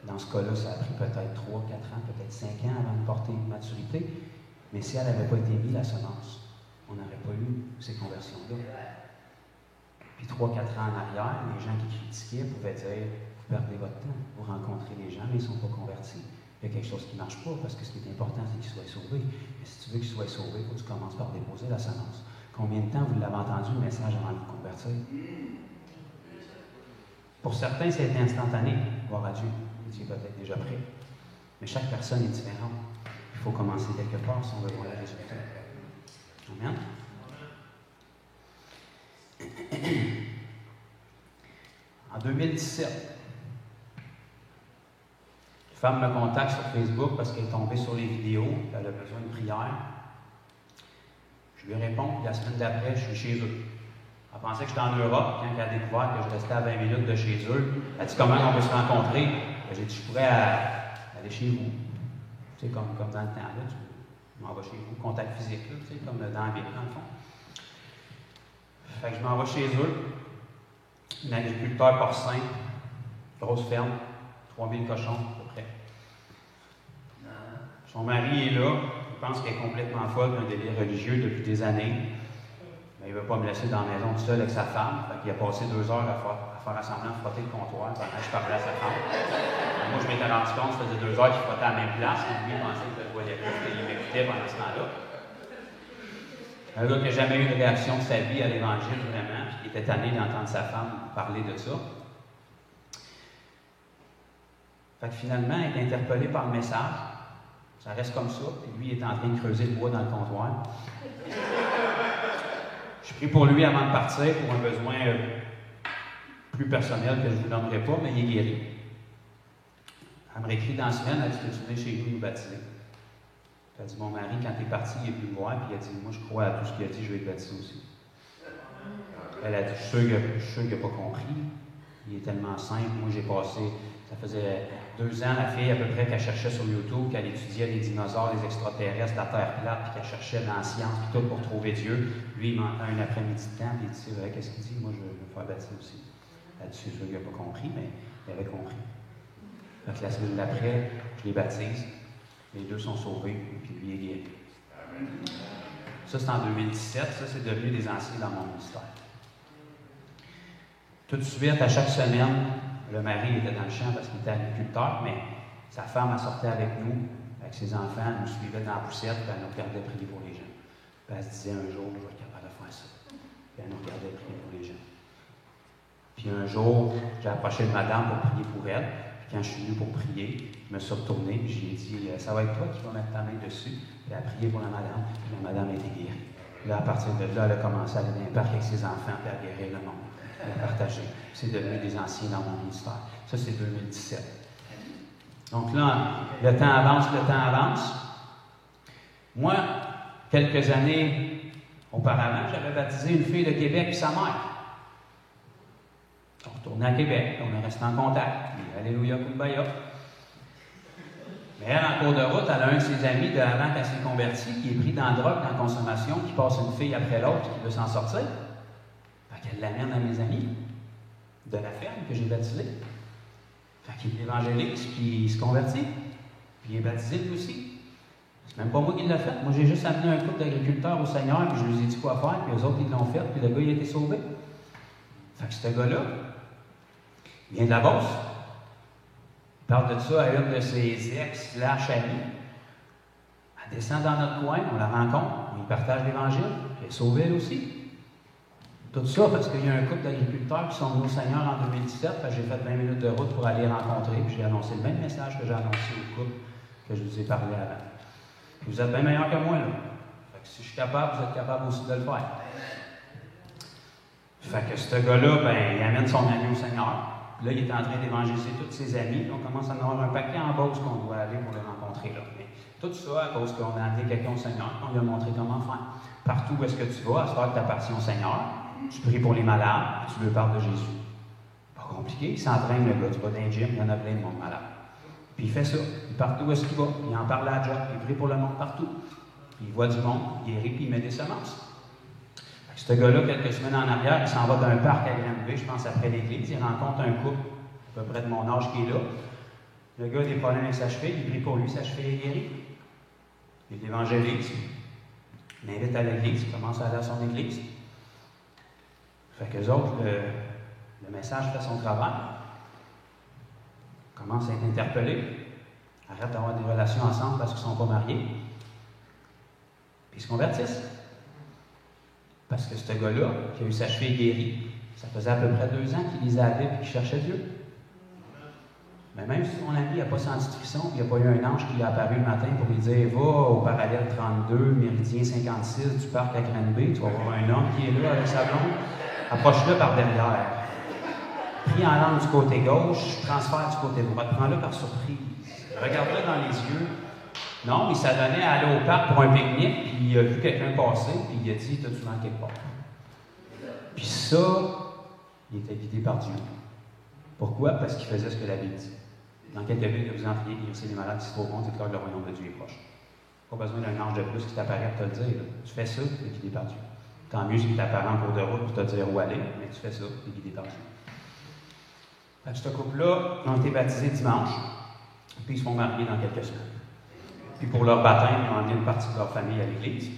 Dans ce cas-là, ça a pris peut-être 3, 4 ans, peut-être 5 ans avant de porter une maturité. Mais si elle n'avait pas été mise, la semence, on n'aurait pas eu ces conversions-là. Puis 3-4 ans en arrière, les gens qui critiquaient pouvaient dire « Vous perdez votre temps, vous rencontrez les gens, mais ils ne sont pas convertis. Il y a quelque chose qui ne marche pas, parce que ce qui est important, c'est qu'ils soient sauvés. Mais si tu veux qu'ils soient sauvés, il faut que tu commences par déposer la semence. Combien de temps vous l'avez entendu, le message avant de vous convertir? Pour certains, c'est instantané, gloire à Dieu. Il est peut-être déjà prêt. Mais chaque personne est différente. Il faut commencer quelque part si on veut voir le résultat. Amen. En 2017, une femme me contacte sur Facebook parce qu'elle est tombée sur les vidéos, elle a besoin de prière. Je lui réponds, puis la semaine d'après, je suis chez eux. Elle pensait que j'étais en Europe, quand elle a découvert que je restais à 20 minutes de chez eux. Elle a dit comment on peut se rencontrer. J'ai dit, je pourrais aller chez vous. Tu sais, comme dans le temps, là, je m'en vais chez vous, contact physique, là, tu sais, comme dans la Bible, dans le fond. Fait que je m'en vais chez eux, un agriculteur porcin, grosse ferme, 3000 cochons, à peu près. Son mari est là, il pense qu'elle est complètement folle d'un délire religieux depuis des années. Mais il ne veut pas me laisser dans la maison tout seul avec sa femme. Fait qu'il a passé 2 heures à faire semblant de frotter le comptoir pendant que je parlais à sa femme. Moi, je m'étais rendu compte que ça faisait 2 heures qu'il frottait à la même place. Lui, il pensait que je le voyais plus, qu'il m'écoutait pendant ce temps-là. Un gars qui n'a jamais eu de réaction de sa vie à l'Évangile, vraiment, puis qui était tanné d'entendre sa femme parler de ça. Fait que finalement, il est interpellé par le message. Ça reste comme ça, puis lui, il est en train de creuser le bois dans le comptoir. Je prie pour lui avant de partir, pour un besoin plus personnel que je ne vous donnerai pas, mais il est guéri. Elle me réécrit dans la semaine, elle dit que tu venais chez nous baptiser. Elle a dit, mon mari, quand il est parti, il est venu me voir, puis il a dit, moi, je crois à tout ce qu'il a dit, je vais être baptisé aussi. Elle a dit, je suis sûr qu'il n'a pas compris. Il est tellement simple. Moi, j'ai passé Ça faisait 2 ans, la fille, à peu près, qu'elle cherchait sur YouTube, qu'elle étudiait les dinosaures, les extraterrestres, la Terre plate, puis qu'elle cherchait dans la science, puis tout pour trouver Dieu. Lui, il m'entend un après-midi de temps, puis il dit, c'est vrai, qu'est-ce qu'il dit? Moi, je veux me faire baptiser aussi. Elle dit, c'est sûr qu'il n'a pas compris, mais il avait compris. Donc, la semaine d'après, je les baptise. Les deux sont sauvés, puis lui est guéri. Ça, c'est en 2017. Ça, c'est devenu des anciens dans mon ministère. Tout de suite, à chaque semaine, le mari était dans le champ parce qu'il était agriculteur, mais sa femme, elle sortait avec nous, avec ses enfants, elle nous suivait dans la poussette, puis elle nous regardait prier pour les gens. Puis elle se disait un jour, je vais être capable de faire ça. Puis elle nous regardait prier pour les gens. Puis un jour, j'ai approché de madame pour prier pour elle. Puis quand je suis venu pour prier, je me suis retourné, puis j'ai dit, ça va être toi qui vas mettre ta main dessus. Puis elle a prié pour la madame, puis la madame a été guérie. Là, à partir de là, elle a commencé à aller dans les parcs avec ses enfants, puis à guérir le monde. Partagé. C'est devenu des anciens dans mon ministère. Ça, c'est 2017. Donc là, le temps avance, le temps avance. Moi, quelques années auparavant, j'avais baptisé une fille de Québec et sa mère. On retournait à Québec, on est resté en contact. Puis, alléluia, kumbaya. Mais elle, en cours de route, elle a un de ses amis d'avant qu'elle s'est convertie, qui est pris dans la drogue, dans la consommation, qui passe une fille après l'autre, qui veut s'en sortir. Elle l'amène à mes amis de la ferme que j'ai baptisé. Fait qu'il évangélise, puis il se convertit. Puis il est baptisé lui aussi. C'est même pas moi qui l'ai fait. Moi, j'ai juste amené un couple d'agriculteurs au Seigneur, puis je lui ai dit quoi faire, puis eux autres, ils l'ont fait, puis le gars, il a été sauvé. Fait que ce gars-là, il vient de la Beauce. Il parle de ça à une de ses ex/amies. Elle descend dans notre coin, on la rencontre, on lui partage l'Évangile, puis elle est sauvée elle aussi. Tout ça parce qu'il y a un couple d'agriculteurs qui sont venus au Seigneur en 2017. J'ai fait 20 minutes de route pour aller les rencontrer. Puis j'ai annoncé le même message que j'ai annoncé au couple que je vous ai parlé avant. Puis vous êtes bien meilleurs que moi, là. Fait que si je suis capable, vous êtes capable aussi de le faire. Fait que ce gars-là, ben, il amène son ami au Seigneur. Puis là, il est en train d'évangéliser tous ses amis. On commence à en avoir un paquet en Beauce qu'on doit aller pour le rencontrer là. Mais tout ça à cause qu'on a amené quelqu'un au Seigneur. On lui a montré comment faire. Partout où est-ce que tu vas, à ce que tu appartiens au Seigneur. Tu pries pour les malades, tu lui parles de Jésus. Pas compliqué, il s'entraîne le gars, tu vas dans un gym, il y en a plein de monde malade. Puis il fait ça, partout où est-ce qu'il va, il en parle à la job, il prie pour le monde partout. Puis il voit du monde, il guérit, puis il met des semences. Ce gars-là, quelques semaines en arrière, il s'en va d'un parc à Granby, je pense après l'église, il rencontre un couple, à peu près de mon âge, qui est là. Le gars a des problèmes avec sa cheville, il prie pour lui, sa cheville est guérie. Il évangélise, il l'invite à l'église, il commence à aller à son église. Fait qu'eux autres, le message fait son travail. Commence à être interpellés. Arrêtent d'avoir des relations ensemble parce qu'ils ne sont pas mariés. Puis ils se convertissent. Parce que ce gars-là, qui a eu sa cheville guérie, ça faisait à peu près 2 ans qu'il lisait la Bible et qu'il cherchait Dieu. Mais même si son ami n'a pas senti de frisson, il n'y a pas eu un ange qui lui est apparu le matin pour lui dire « Va au parallèle 32, méridien 56 du parc à Granby, tu vas voir un homme qui est là avec sa blonde. Approche-le par derrière. Prie en langue du côté gauche, transfère du côté droit. Prends-le par surprise. Regarde-le dans les yeux. Non, il s'adonnait à aller au parc pour un pique-nique, puis il a vu quelqu'un passer, puis il a dit « T'as-tu manqué quelque part? » Puis ça, il était guidé par Dieu. Pourquoi? Parce qu'il faisait ce que la Bible dit. Dans quelques villes que vous entriez, guérissez les malades qui se trouvent, déclare que le royaume de Dieu est proche. Pas besoin d'un ange de plus qui t'apparaît pour te le dire. Là. Tu fais ça, tu es guidé par Dieu. Tant mieux si tu t'apparais en cours de route pour te dire où aller, mais tu fais ça, tu es guidé par Dieu. Fait que ce couple-là ont été baptisés dimanche, puis ils se font marier dans quelques semaines. Puis pour leur baptême, ils ont emmené une partie de leur famille à l'église.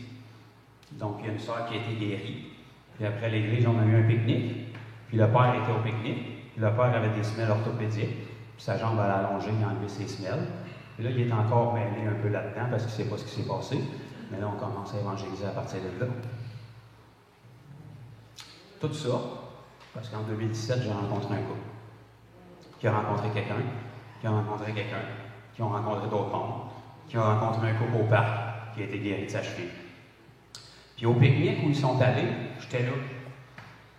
Donc il y a une sœur qui a été guérie. Puis après l'église, on a eu un pique-nique. Puis le père était au pique-nique. Puis le père avait des semelles orthopédiques. Puis sa jambe allait allonger, il a enlevé ses semelles. Puis là, il est encore mêlé un peu là-dedans parce qu'il ne sait pas ce qui s'est passé. Mais là, on commence à évangéliser à partir de là. Tout ça, parce qu'en 2017, j'ai rencontré un couple qui a rencontré quelqu'un, qui a rencontré quelqu'un, qui ont rencontré d'autres mondes, qui ont rencontré un couple au parc qui a été guéri de sa cheville. Puis au pique-nique où ils sont allés, j'étais là.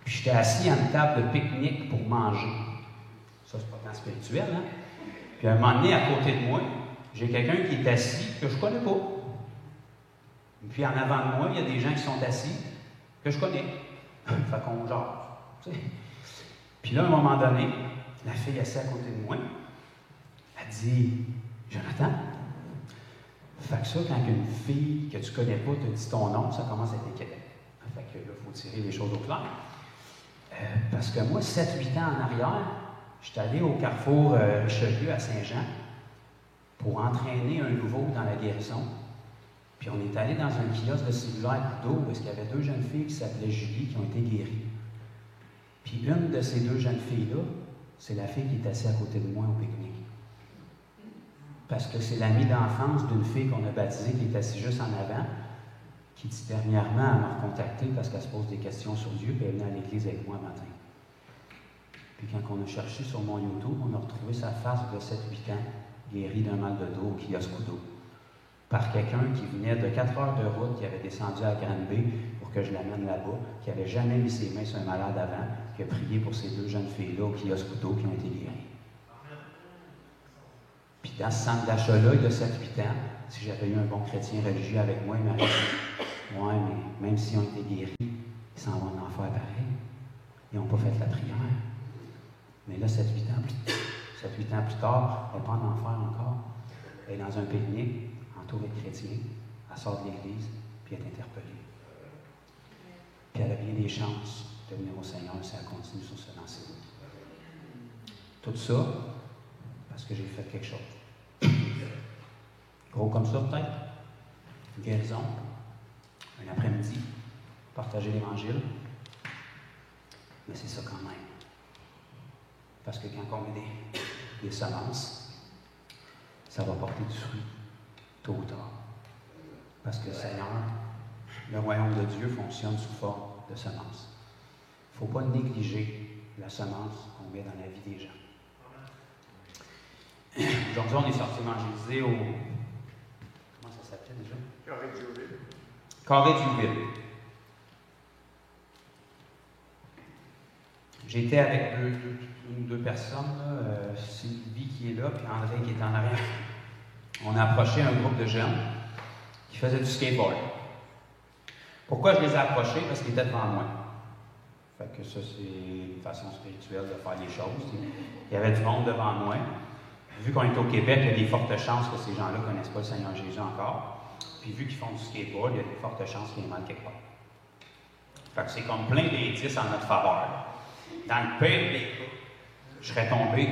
Puis j'étais assis à une table de pique-nique pour manger. Ça, c'est pas tant spirituel, hein? Puis à un moment donné, à côté de moi, j'ai quelqu'un qui est assis que je ne connais pas. Puis en avant de moi, il y a des gens qui sont assis que je connais. Fait qu'on genre. Puis là, à un moment donné, la fille est assise à côté de moi. dit, Jonathan, fait que ça, quand une fille que tu connais pas te dit ton nom, ça commence à t'inquiéter. Fait que là, il faut tirer les choses au clair. Parce que moi, 7-8 ans en arrière, je suis allé au carrefour Richelieu à Saint-Jean pour entraîner un nouveau dans la guérison. Puis on est allé dans un kiosque de cellulaire d'eau parce qu'il y avait 2 jeunes filles qui s'appelaient Julie qui ont été guéries. Puis une de ces 2 jeunes filles-là, c'est la fille qui est assise à côté de moi au pique-nique. Parce que c'est l'amie d'enfance d'une fille qu'on a baptisée qui est assise juste en avant, qui dit dernièrement, elle m'a recontacté parce qu'elle se pose des questions sur Dieu, puis elle venait à l'église avec moi un matin. Puis quand on a cherché sur mon YouTube, on a retrouvé sa face de 7-8 ans, guérie d'un mal de dos au kiosque d'eau, par quelqu'un qui venait de 4 heures de route, qui avait descendu à Granby pour que je l'amène là-bas, qui n'avait jamais mis ses mains sur un malade avant, qui a prié pour ces 2 jeunes filles-là au kiosque d'eau qui ont été guéries. Puis dans ce centre d'achat-là, il y a 7-8 ans, si j'avais eu un bon chrétien religieux avec moi, il m'aurait dit « Ouais, mais même s'ils ont été guéris, ils s'en vont en enfer pareil. Ils n'ont pas fait la prière. » Mais là, 7-8 ans plus tard, elle n'est pas en enfer encore. Elle est dans un pique-nique, entourée de chrétiens. Elle sort de l'église, puis elle est interpellée. Puis elle a bien des chances de venir au Seigneur si elle continue sur ce lancée. Tout ça, parce que j'ai fait quelque chose. Gros comme ça, peut-être. Une guérison. Un après-midi. Partager l'Évangile. Mais c'est ça quand même. Parce que quand on met des semences, ça va porter du fruit, tôt ou tard. Parce que le Seigneur, le royaume de Dieu fonctionne sous forme de semences. Il ne faut pas négliger la semence qu'on met dans la vie des gens. Aujourd'hui, on est sorti évangéliser au... Comment ça s'appelait déjà? Carré de Jouville. Carré de Jouville. J'étais avec une ou deux personnes, là, Sylvie qui est là, puis André qui est en arrière. On a approché un groupe de jeunes qui faisaient du skateboard. Pourquoi je les ai approchés? Parce qu'ils étaient devant moi. Fait que ça, c'est une façon spirituelle de faire les choses. Il y avait du monde devant moi. Vu qu'on est au Québec, il y a des fortes chances que ces gens-là ne connaissent pas le Seigneur Jésus encore. Puis vu qu'ils font du skateboard, il y a des fortes chances qu'il y ait mal quelque part. Fait que c'est comme plein d'indices en notre faveur. Dans le pire des cas, je serais tombé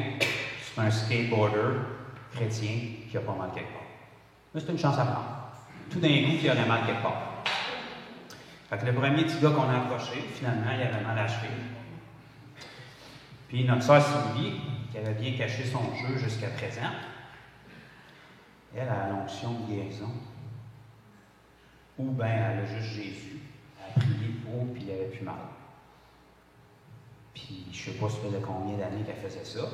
sur un skateboarder chrétien qui a pas mal quelque part. Mais c'est une chance à prendre. Tout d'un coup, il aurait mal quelque part. Fait que le premier petit gars qu'on a approché, finalement, il avait mal à la cheville. Puis notre sœur Sylvie, qui avait bien caché son jeu jusqu'à présent, elle a l'onction de guérison. Ou bien elle a juste Jésus, elle a prié pour, puis il n'avait plus mal. Puis je ne sais pas ça faisait combien d'années qu'elle faisait ça,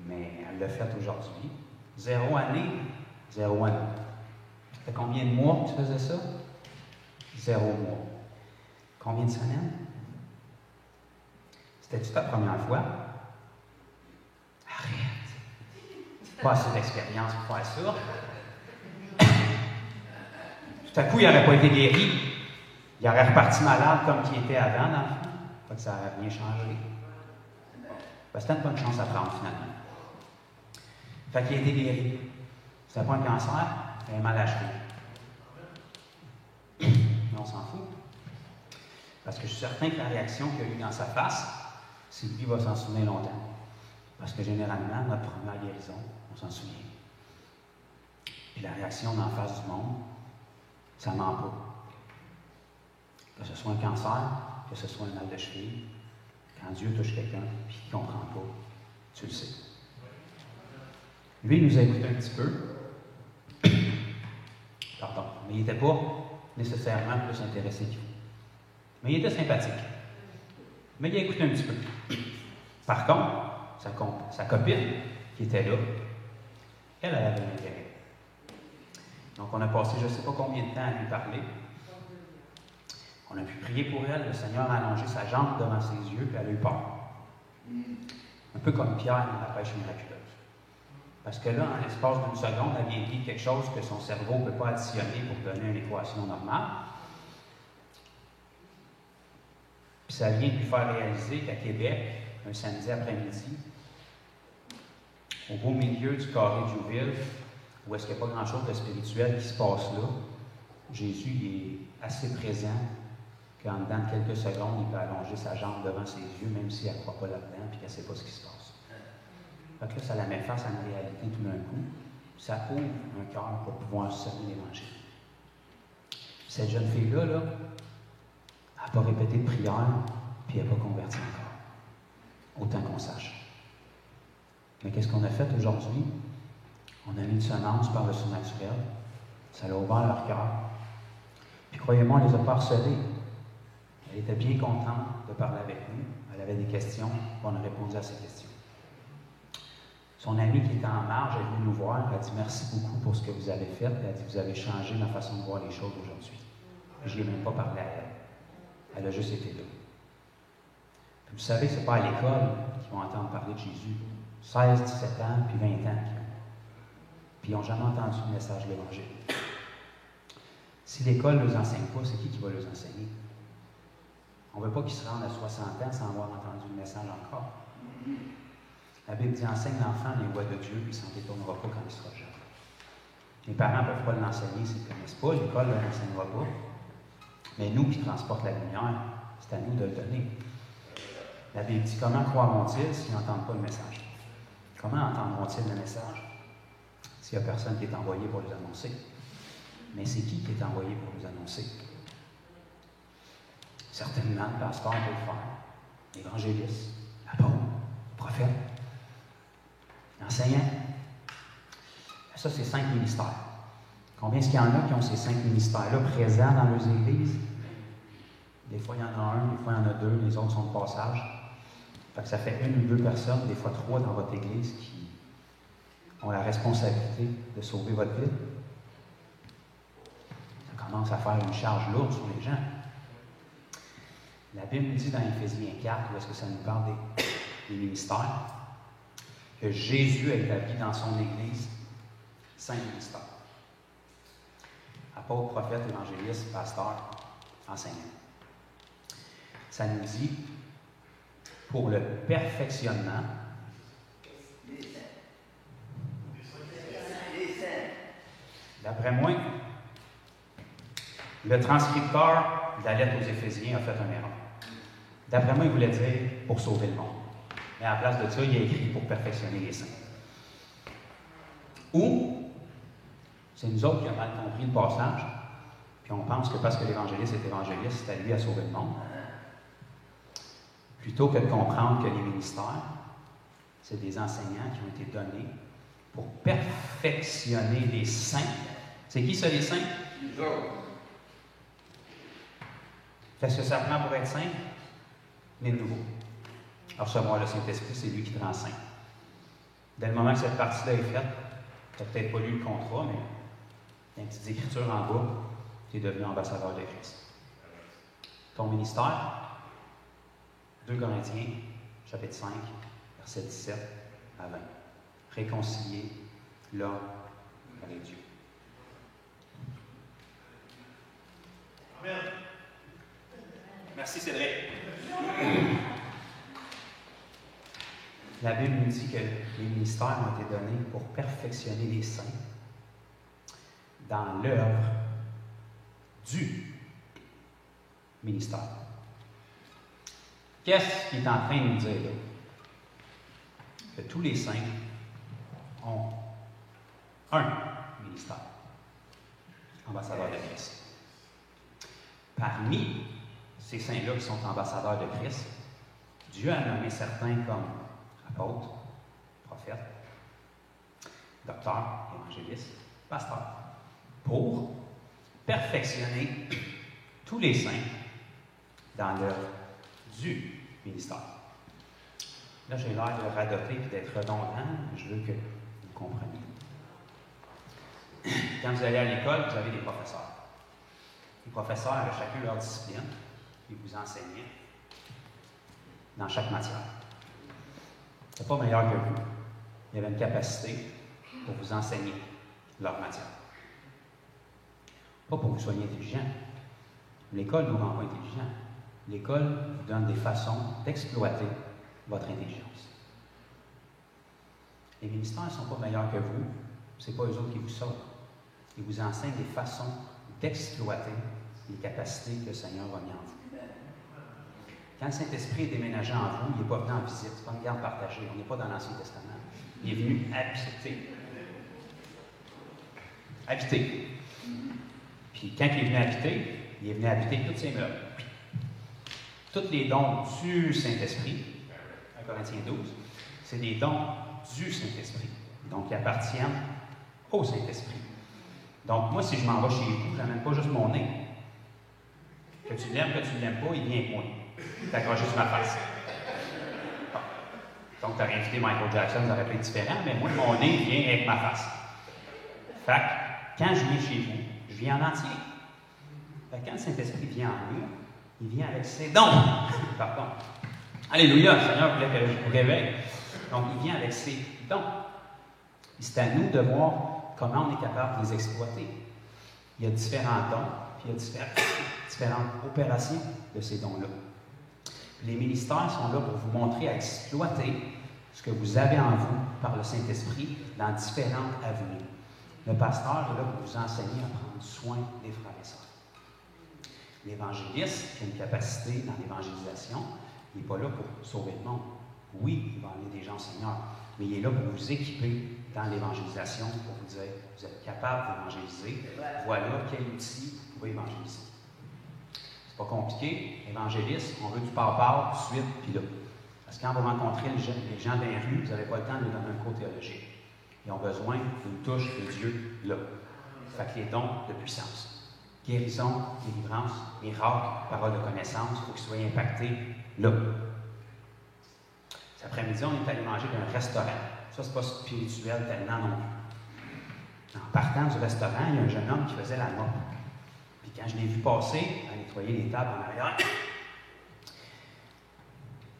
mais elle l'a fait aujourd'hui. 0 année, 0 année. Ça fait combien de mois que tu faisais ça? 0 mois. Combien de semaines? C'était-tu ta première fois? Arrête! Pas assez d'expérience pour faire ça. Tout à coup, il n'aurait pas été guéri. Il aurait reparti malade comme il était avant, dans le fond. Fait que ça n'aurait rien changé. Ben, c'était une bonne chance à prendre, finalement. Fait qu'il a été guéri. C'était pas un cancer, il avait mal à la cheville. Mais on s'en fout. Parce que je suis certain que la réaction qu'il a eue dans sa face, Sylvie va s'en souvenir longtemps. Parce que généralement, notre première guérison, on s'en souvient. Puis la réaction d'en face du monde, ça ne ment pas. Que ce soit un cancer, que ce soit un mal de cheville, quand Dieu touche quelqu'un et qu'il ne comprend pas, tu le sais. Lui, il nous a écouté un petit peu. Pardon. Mais il n'était pas nécessairement plus intéressé qu'il faut. Mais il était sympathique. Mais il a écouté un petit peu. Par contre, sa copine, qui était là, elle avait l'intérêt. Donc, on a passé je ne sais pas combien de temps à lui parler. On a pu prier pour elle. Le Seigneur a allongé sa jambe devant ses yeux, puis elle a eu peur. Un peu comme Pierre dans la pêche miraculeuse. Parce que là, en l'espace d'une seconde, elle vient dire quelque chose que son cerveau ne peut pas additionner pour donner une équation normale. Puis ça vient de lui faire réaliser qu'à Québec, un samedi après-midi, au beau milieu du carré de Jouville, où est-ce qu'il n'y a pas grand-chose de spirituel qui se passe là, Jésus il est assez présent qu'en dedans de quelques secondes, il peut allonger sa jambe devant ses yeux, même si elle ne croit pas là-dedans et qu'elle ne sait pas ce qui se passe. Fait que là, ça la met face à une réalité tout d'un coup. Ça ouvre un cœur pour pouvoir discerner l'Évangile. Cette jeune fille-là, elle n'a pas répété de prière, puis elle n'est pas convertie encore. Autant qu'on sache. Mais qu'est-ce qu'on a fait aujourd'hui? On a mis une semence par le surnaturel. Ça a ouvert leur cœur. Puis croyez-moi, on ne les a pas harcelés. Elle était bien contente de parler avec nous. Elle avait des questions, on a répondu à ses questions. Son amie qui était en marge est venue nous voir. Elle a dit merci beaucoup pour ce que vous avez fait. Elle a dit vous avez changé ma façon de voir les choses aujourd'hui. Je n'ai même pas parlé à elle. Elle a juste été là. Puis vous savez, ce n'est pas à l'école qu'ils vont entendre parler de Jésus. 16, 17 ans, puis 20 ans. Puis ils n'ont jamais entendu le message de l'Évangile. Si l'école ne les enseigne pas, c'est qui va les enseigner? On ne veut pas qu'ils se rendent à 60 ans sans avoir entendu le message encore. La Bible dit enseigne l'enfant les voies de Dieu, puis il ne s'en détournera pas quand il sera jeune. Les parents ne peuvent pas l'enseigner s'ils ne le connaissent pas, l'école ne l'enseignera pas. Mais nous qui transportons la lumière, c'est à nous de le donner. La Bible dit comment croiront-ils s'ils n'entendent pas le message? Comment entendront-ils le message s'il n'y a personne qui est envoyé pour les annoncer? Mais c'est qui est envoyé pour les annoncer? Certainement, le pasteur peut le faire, l'évangéliste, l'apôtre, le prophète, l'enseignant. Ça, c'est 5 ministères. Combien est-ce qu'il y en a qui ont ces 5 ministères-là présents dans leurs églises? Des fois, il y en a un, des fois, il y en a 2, les autres sont de passage. Fait que ça fait 1 ou 2 personnes, des fois 3 dans votre église qui ont la responsabilité de sauver votre vie. Ça commence à faire une charge lourde sur les gens. La Bible dit dans Éphésiens 4, où est-ce que ça nous parle des ministères, que Jésus a établi dans son Église 5 ministères. Apôtre, prophète, évangéliste, pasteur, enseignant. Ça nous dit, pour le perfectionnement, d'après moi, le transcripteur de la lettre aux Éphésiens a fait une erreur. D'après moi, il voulait dire pour sauver le monde. Mais à la place de ça, il a écrit pour perfectionner les saints. Ou, c'est nous autres qui avons mal compris le passage, puis on pense que parce que l'évangéliste est évangéliste, c'est à lui à sauver le monde. Plutôt que de comprendre que les ministères, c'est des enseignants qui ont été donnés pour perfectionner les saints. C'est qui ça, les saints? Nous autres. Qu'est-ce que ça prend pour être saint? Les nouveaux. À recevoir le Saint-Esprit, c'est lui qui te rend saint. Dès le moment que cette partie-là est faite, tu n'as peut-être pas lu le contrat, mais il y a une petite écriture en bas, tu es devenu ambassadeur de Christ. Ton ministère, 2 Corinthiens, chapitre 5, verset 17 à 20. Réconcilier l'homme avec Dieu. Amen. Merci Cédric. La Bible nous dit que les ministères ont été donnés pour perfectionner les saints dans l'œuvre du ministère. Qu'est-ce qu'il est en train de nous dire là? Que tous les saints ont un ministère, ambassadeur de Christ. Parmi ces saints-là qui sont ambassadeurs de Christ, Dieu a nommé certains comme apôtres, prophètes, docteurs, évangélistes, pasteurs, pour perfectionner tous les saints dans l'œuvre du ministère. Là, j'ai l'air de radoter et d'être redondant, mais je veux que vous compreniez. Quand vous allez à l'école, vous avez des professeurs. Les professeurs avaient chacun leur discipline, ils vous enseignaient dans chaque matière. C'est pas meilleur que vous. Il y avait une capacité pour vous enseigner leur matière. Pas pour que vous soyez intelligent. L'école ne vous rend pas intelligent. L'école vous donne des façons d'exploiter votre intelligence. Les ministères ne sont pas meilleurs que vous. Ce n'est pas eux autres qui vous sauvent. Ils vous enseignent des façons d'exploiter les capacités que le Seigneur a mis en vous. Quand le Saint-Esprit est déménagé en vous, il n'est pas venu en visite. Ce n'est pas une garde partagée. On n'est pas dans l'Ancien Testament. Il est venu habiter. Habiter. Puis quand il est venu habiter tous ses meubles. Tous les dons du Saint-Esprit, 1 Corinthiens 12, c'est des dons du Saint-Esprit. Donc, ils appartiennent au Saint-Esprit. Donc, moi, si je m'en vais chez vous, je n'amène pas juste mon nez. Que tu l'aimes, que tu ne l'aimes pas, il vient avec moi. Il est accroché sur ma face. Bon. Donc, tu aurais invité Michael Jackson, ça aurait pu être différent, mais moi, mon nez vient avec ma face. Fait que, quand je viens chez vous, je viens en entier. Fait que quand le Saint-Esprit vient en lui, il vient avec ses dons. Pardon. Alléluia, le Seigneur voulait que je vous réveille. Donc, il vient avec ses dons. C'est à nous de voir comment on est capable de les exploiter. Il y a différents dons, puis il y a différentes opérations de ces dons-là. Les ministères sont là pour vous montrer à exploiter ce que vous avez en vous par le Saint-Esprit dans différentes avenues. Le pasteur est là pour vous enseigner à prendre soin des frères et sœurs. L'évangéliste, qui a une capacité dans l'évangélisation, il n'est pas là pour sauver le monde. Oui, il va amener des gens au Seigneur, mais il est là pour vous équiper dans l'évangélisation, pour vous dire, vous êtes capable d'évangéliser, voilà quel outil vous pouvez évangéliser. C'est pas compliqué, évangéliste, on veut du par-par, tout de suite, puis là. Parce que quand vous rencontrez les gens dans les rues, vous n'avez pas le temps de leur donner un cours théologique. Ils ont besoin d'une touche de Dieu là. Fait que les dons de puissance. Guérison, délivrance, miracle, parole de connaissance, il faut qu'ils soient impactés là. Cet après-midi, on est allé manger dans un restaurant. Ça, c'est pas spirituel tellement non plus. En partant du restaurant, il y a un jeune homme qui faisait la mop. Puis quand je l'ai vu passer, à nettoyer les tables en arrière,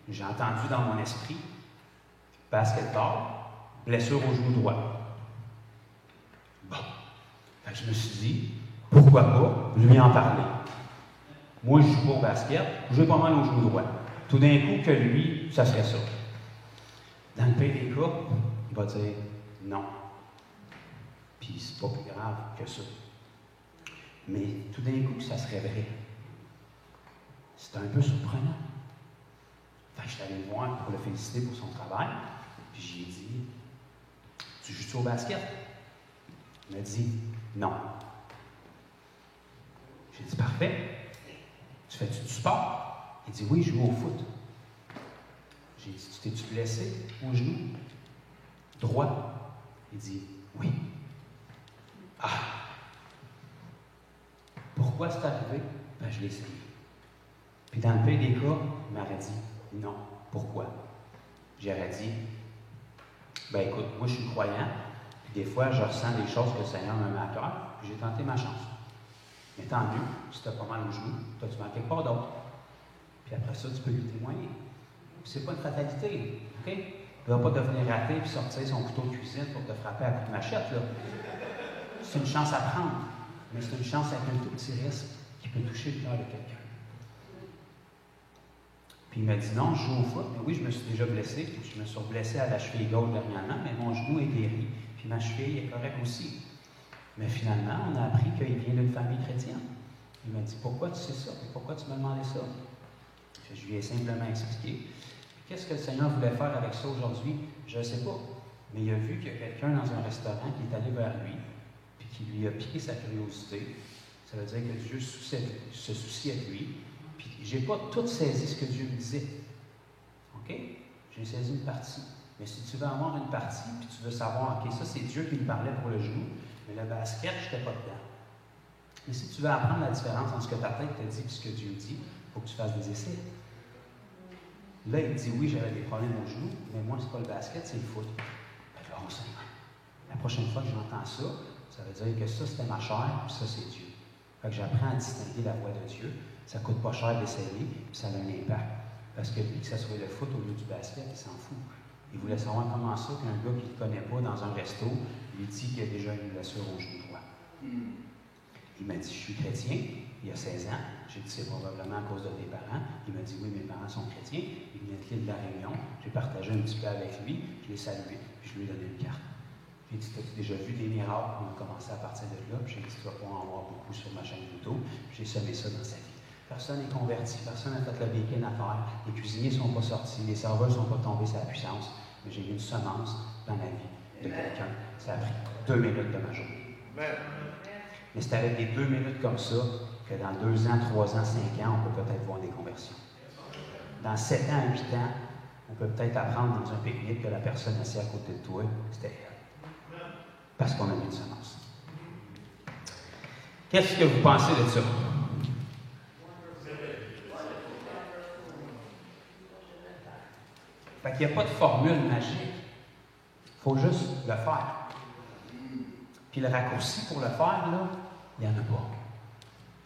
j'ai entendu dans mon esprit, basketball, blessure au genou droit. Bon. Fait que je me suis dit, pourquoi pas lui en parler? Moi, je joue pas au basket, je joue pas mal au genou droit. Tout d'un coup, que lui, ça serait ça. Dans le pays des cas, il va dire non. Puis c'est pas plus grave que ça. Mais tout d'un coup, ça serait vrai. C'est un peu surprenant. Fait que je suis allé le voir pour le féliciter pour son travail. Puis j'ai dit, tu joues-tu au basket? Il m'a dit non. J'ai dit parfait. Tu fais-tu du sport? Il dit oui, je joue au foot. J'ai dit, t'es-tu blessé au genou? Droit? Il dit, oui. Ah! Pourquoi c'est arrivé? Ben, je l'ai essayé. Puis dans le pays des cas, il m'aurait dit, non. Pourquoi? J'aurais dit, ben écoute, moi je suis croyant, puis des fois je ressens des choses que le Seigneur me met à cœur, puis j'ai tenté ma chance. Mais tant mieux, si tu as pas mal au genou, tu as manqué quelque part d'autre. Puis après ça, tu peux lui témoigner. C'est pas une fatalité, OK? Il ne va pas devenir raté et sortir son couteau de cuisine pour te frapper à coups de machette, là. C'est une chance à prendre, mais c'est une chance avec un tout petit risque qui peut toucher le cœur de quelqu'un. Puis il m'a dit non, je joue au foot, mais oui, je me suis déjà blessé, puis je me suis blessé à la cheville gauche dernièrement, mais mon genou est guéri, puis ma cheville est correcte aussi. Mais finalement, on a appris qu'il vient d'une famille chrétienne. Il m'a dit, pourquoi tu sais ça? Pourquoi tu m'as demandé ça? Je lui ai simplement expliqué. Qu'est-ce que le Seigneur voulait faire avec ça aujourd'hui? Je ne sais pas. Mais il a vu qu'il y a quelqu'un dans un restaurant qui est allé vers lui, puis qui lui a piqué sa curiosité. Ça veut dire que Dieu se souciait de lui. Puis je n'ai pas tout saisi ce que Dieu me disait. OK? J'ai saisi une partie. Mais si tu veux avoir une partie, puis tu veux savoir, OK, ça c'est Dieu qui me parlait pour le genou, mais le basket, je n'étais pas dedans. Mais si tu veux apprendre la différence entre ce que ta tête te dit et ce que Dieu dit, il faut que tu fasses des essais. Là, il dit, oui, j'avais des problèmes au genou, mais moi, c'est pas le basket, c'est le foot. Fait que là, on sait. La prochaine fois que j'entends ça, ça veut dire que ça, c'était ma chair, puis ça, c'est Dieu. Fait que j'apprends à distinguer la voix de Dieu. Ça coûte pas cher d'essayer, puis ça a un impact. Parce que lui, que ce soit le foot au lieu du basket, il s'en fout. Il voulait savoir comment ça qu'un gars qui ne le connaît pas dans un resto lui dit qu'il a déjà une blessure au genou droit. Il m'a dit, je suis chrétien, il y a 16 ans. J'ai dit, c'est probablement à cause de tes parents. Il m'a dit, oui, mes parents sont chrétiens. Il venait de l'île de la Réunion. J'ai partagé un petit peu avec lui. Je l'ai salué, puis je lui ai donné une carte. J'ai dit, as-tu déjà vu des miracles? On a commencé à partir de là. Puis j'ai dit, tu vas pouvoir en voir beaucoup sur ma chaîne YouTube. Puis j'ai semé ça dans sa vie. Personne n'est converti, personne n'a fait la bacon à faire. Les cuisiniers ne sont pas sortis, les serveurs ne sont pas tombés sur la puissance. Mais j'ai eu une semence dans la vie de quelqu'un. Ça a pris 2 minutes de ma journée. Mais c'est avec des 2 minutes comme ça que dans 2 ans, 3 ans, 5 ans, on peut peut-être voir des conversions. Dans 7 ans, 8 ans, on peut peut-être apprendre dans un pique-nique que la personne assise à côté de toi, c'était elle. Parce qu'on a mis une semence. Qu'est-ce que vous pensez de ça? Fait qu'il n'y a pas de formule magique. Il faut juste le faire. Puis le raccourci pour le faire, là, il n'y en a pas.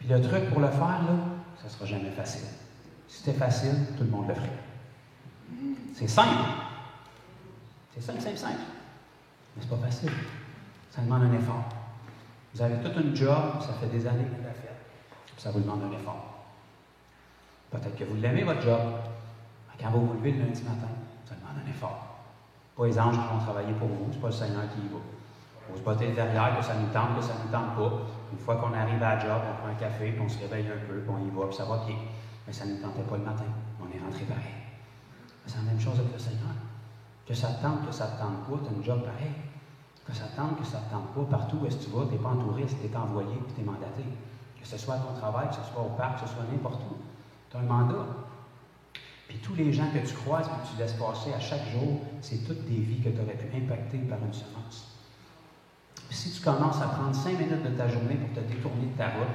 Puis le truc pour le faire, là, ça ne sera jamais facile. Si c'était facile, tout le monde le ferait. C'est simple. C'est simple. Mais c'est pas facile. Ça demande un effort. Vous avez tout un job, ça fait des années que vous l'avez fait. Puis ça vous demande un effort. Peut-être que vous l'aimez, votre job. Mais quand vous vous levez le lundi matin, ça demande un effort. Pas les anges qui vont travailler pour vous, c'est pas le Seigneur qui y va. Il faut se botter derrière, que ça nous tente, que ça ne nous tente pas. Une fois qu'on arrive à la job, on prend un café, puis on se réveille un peu, puis on y va, puis ça va bien. Mais ça ne nous tentait pas le matin. On est rentré pareil. C'est la même chose avec le Seigneur. Que ça te tente, que ça ne te tente pas, tu as un job pareil. Que ça te tente, que ça ne te tente pas, partout où est-ce que tu vas, tu n'es pas en touriste, tu es envoyé, puis tu es mandaté. Que ce soit à ton travail, que ce soit au parc, que ce soit n'importe où. Tu as un mandat. Puis tous les gens que tu croises et que tu laisses passer à chaque jour, c'est toutes des vies que tu aurais pu impacter par une semence. Puis si tu commences à prendre 5 minutes de ta journée pour te détourner de ta route,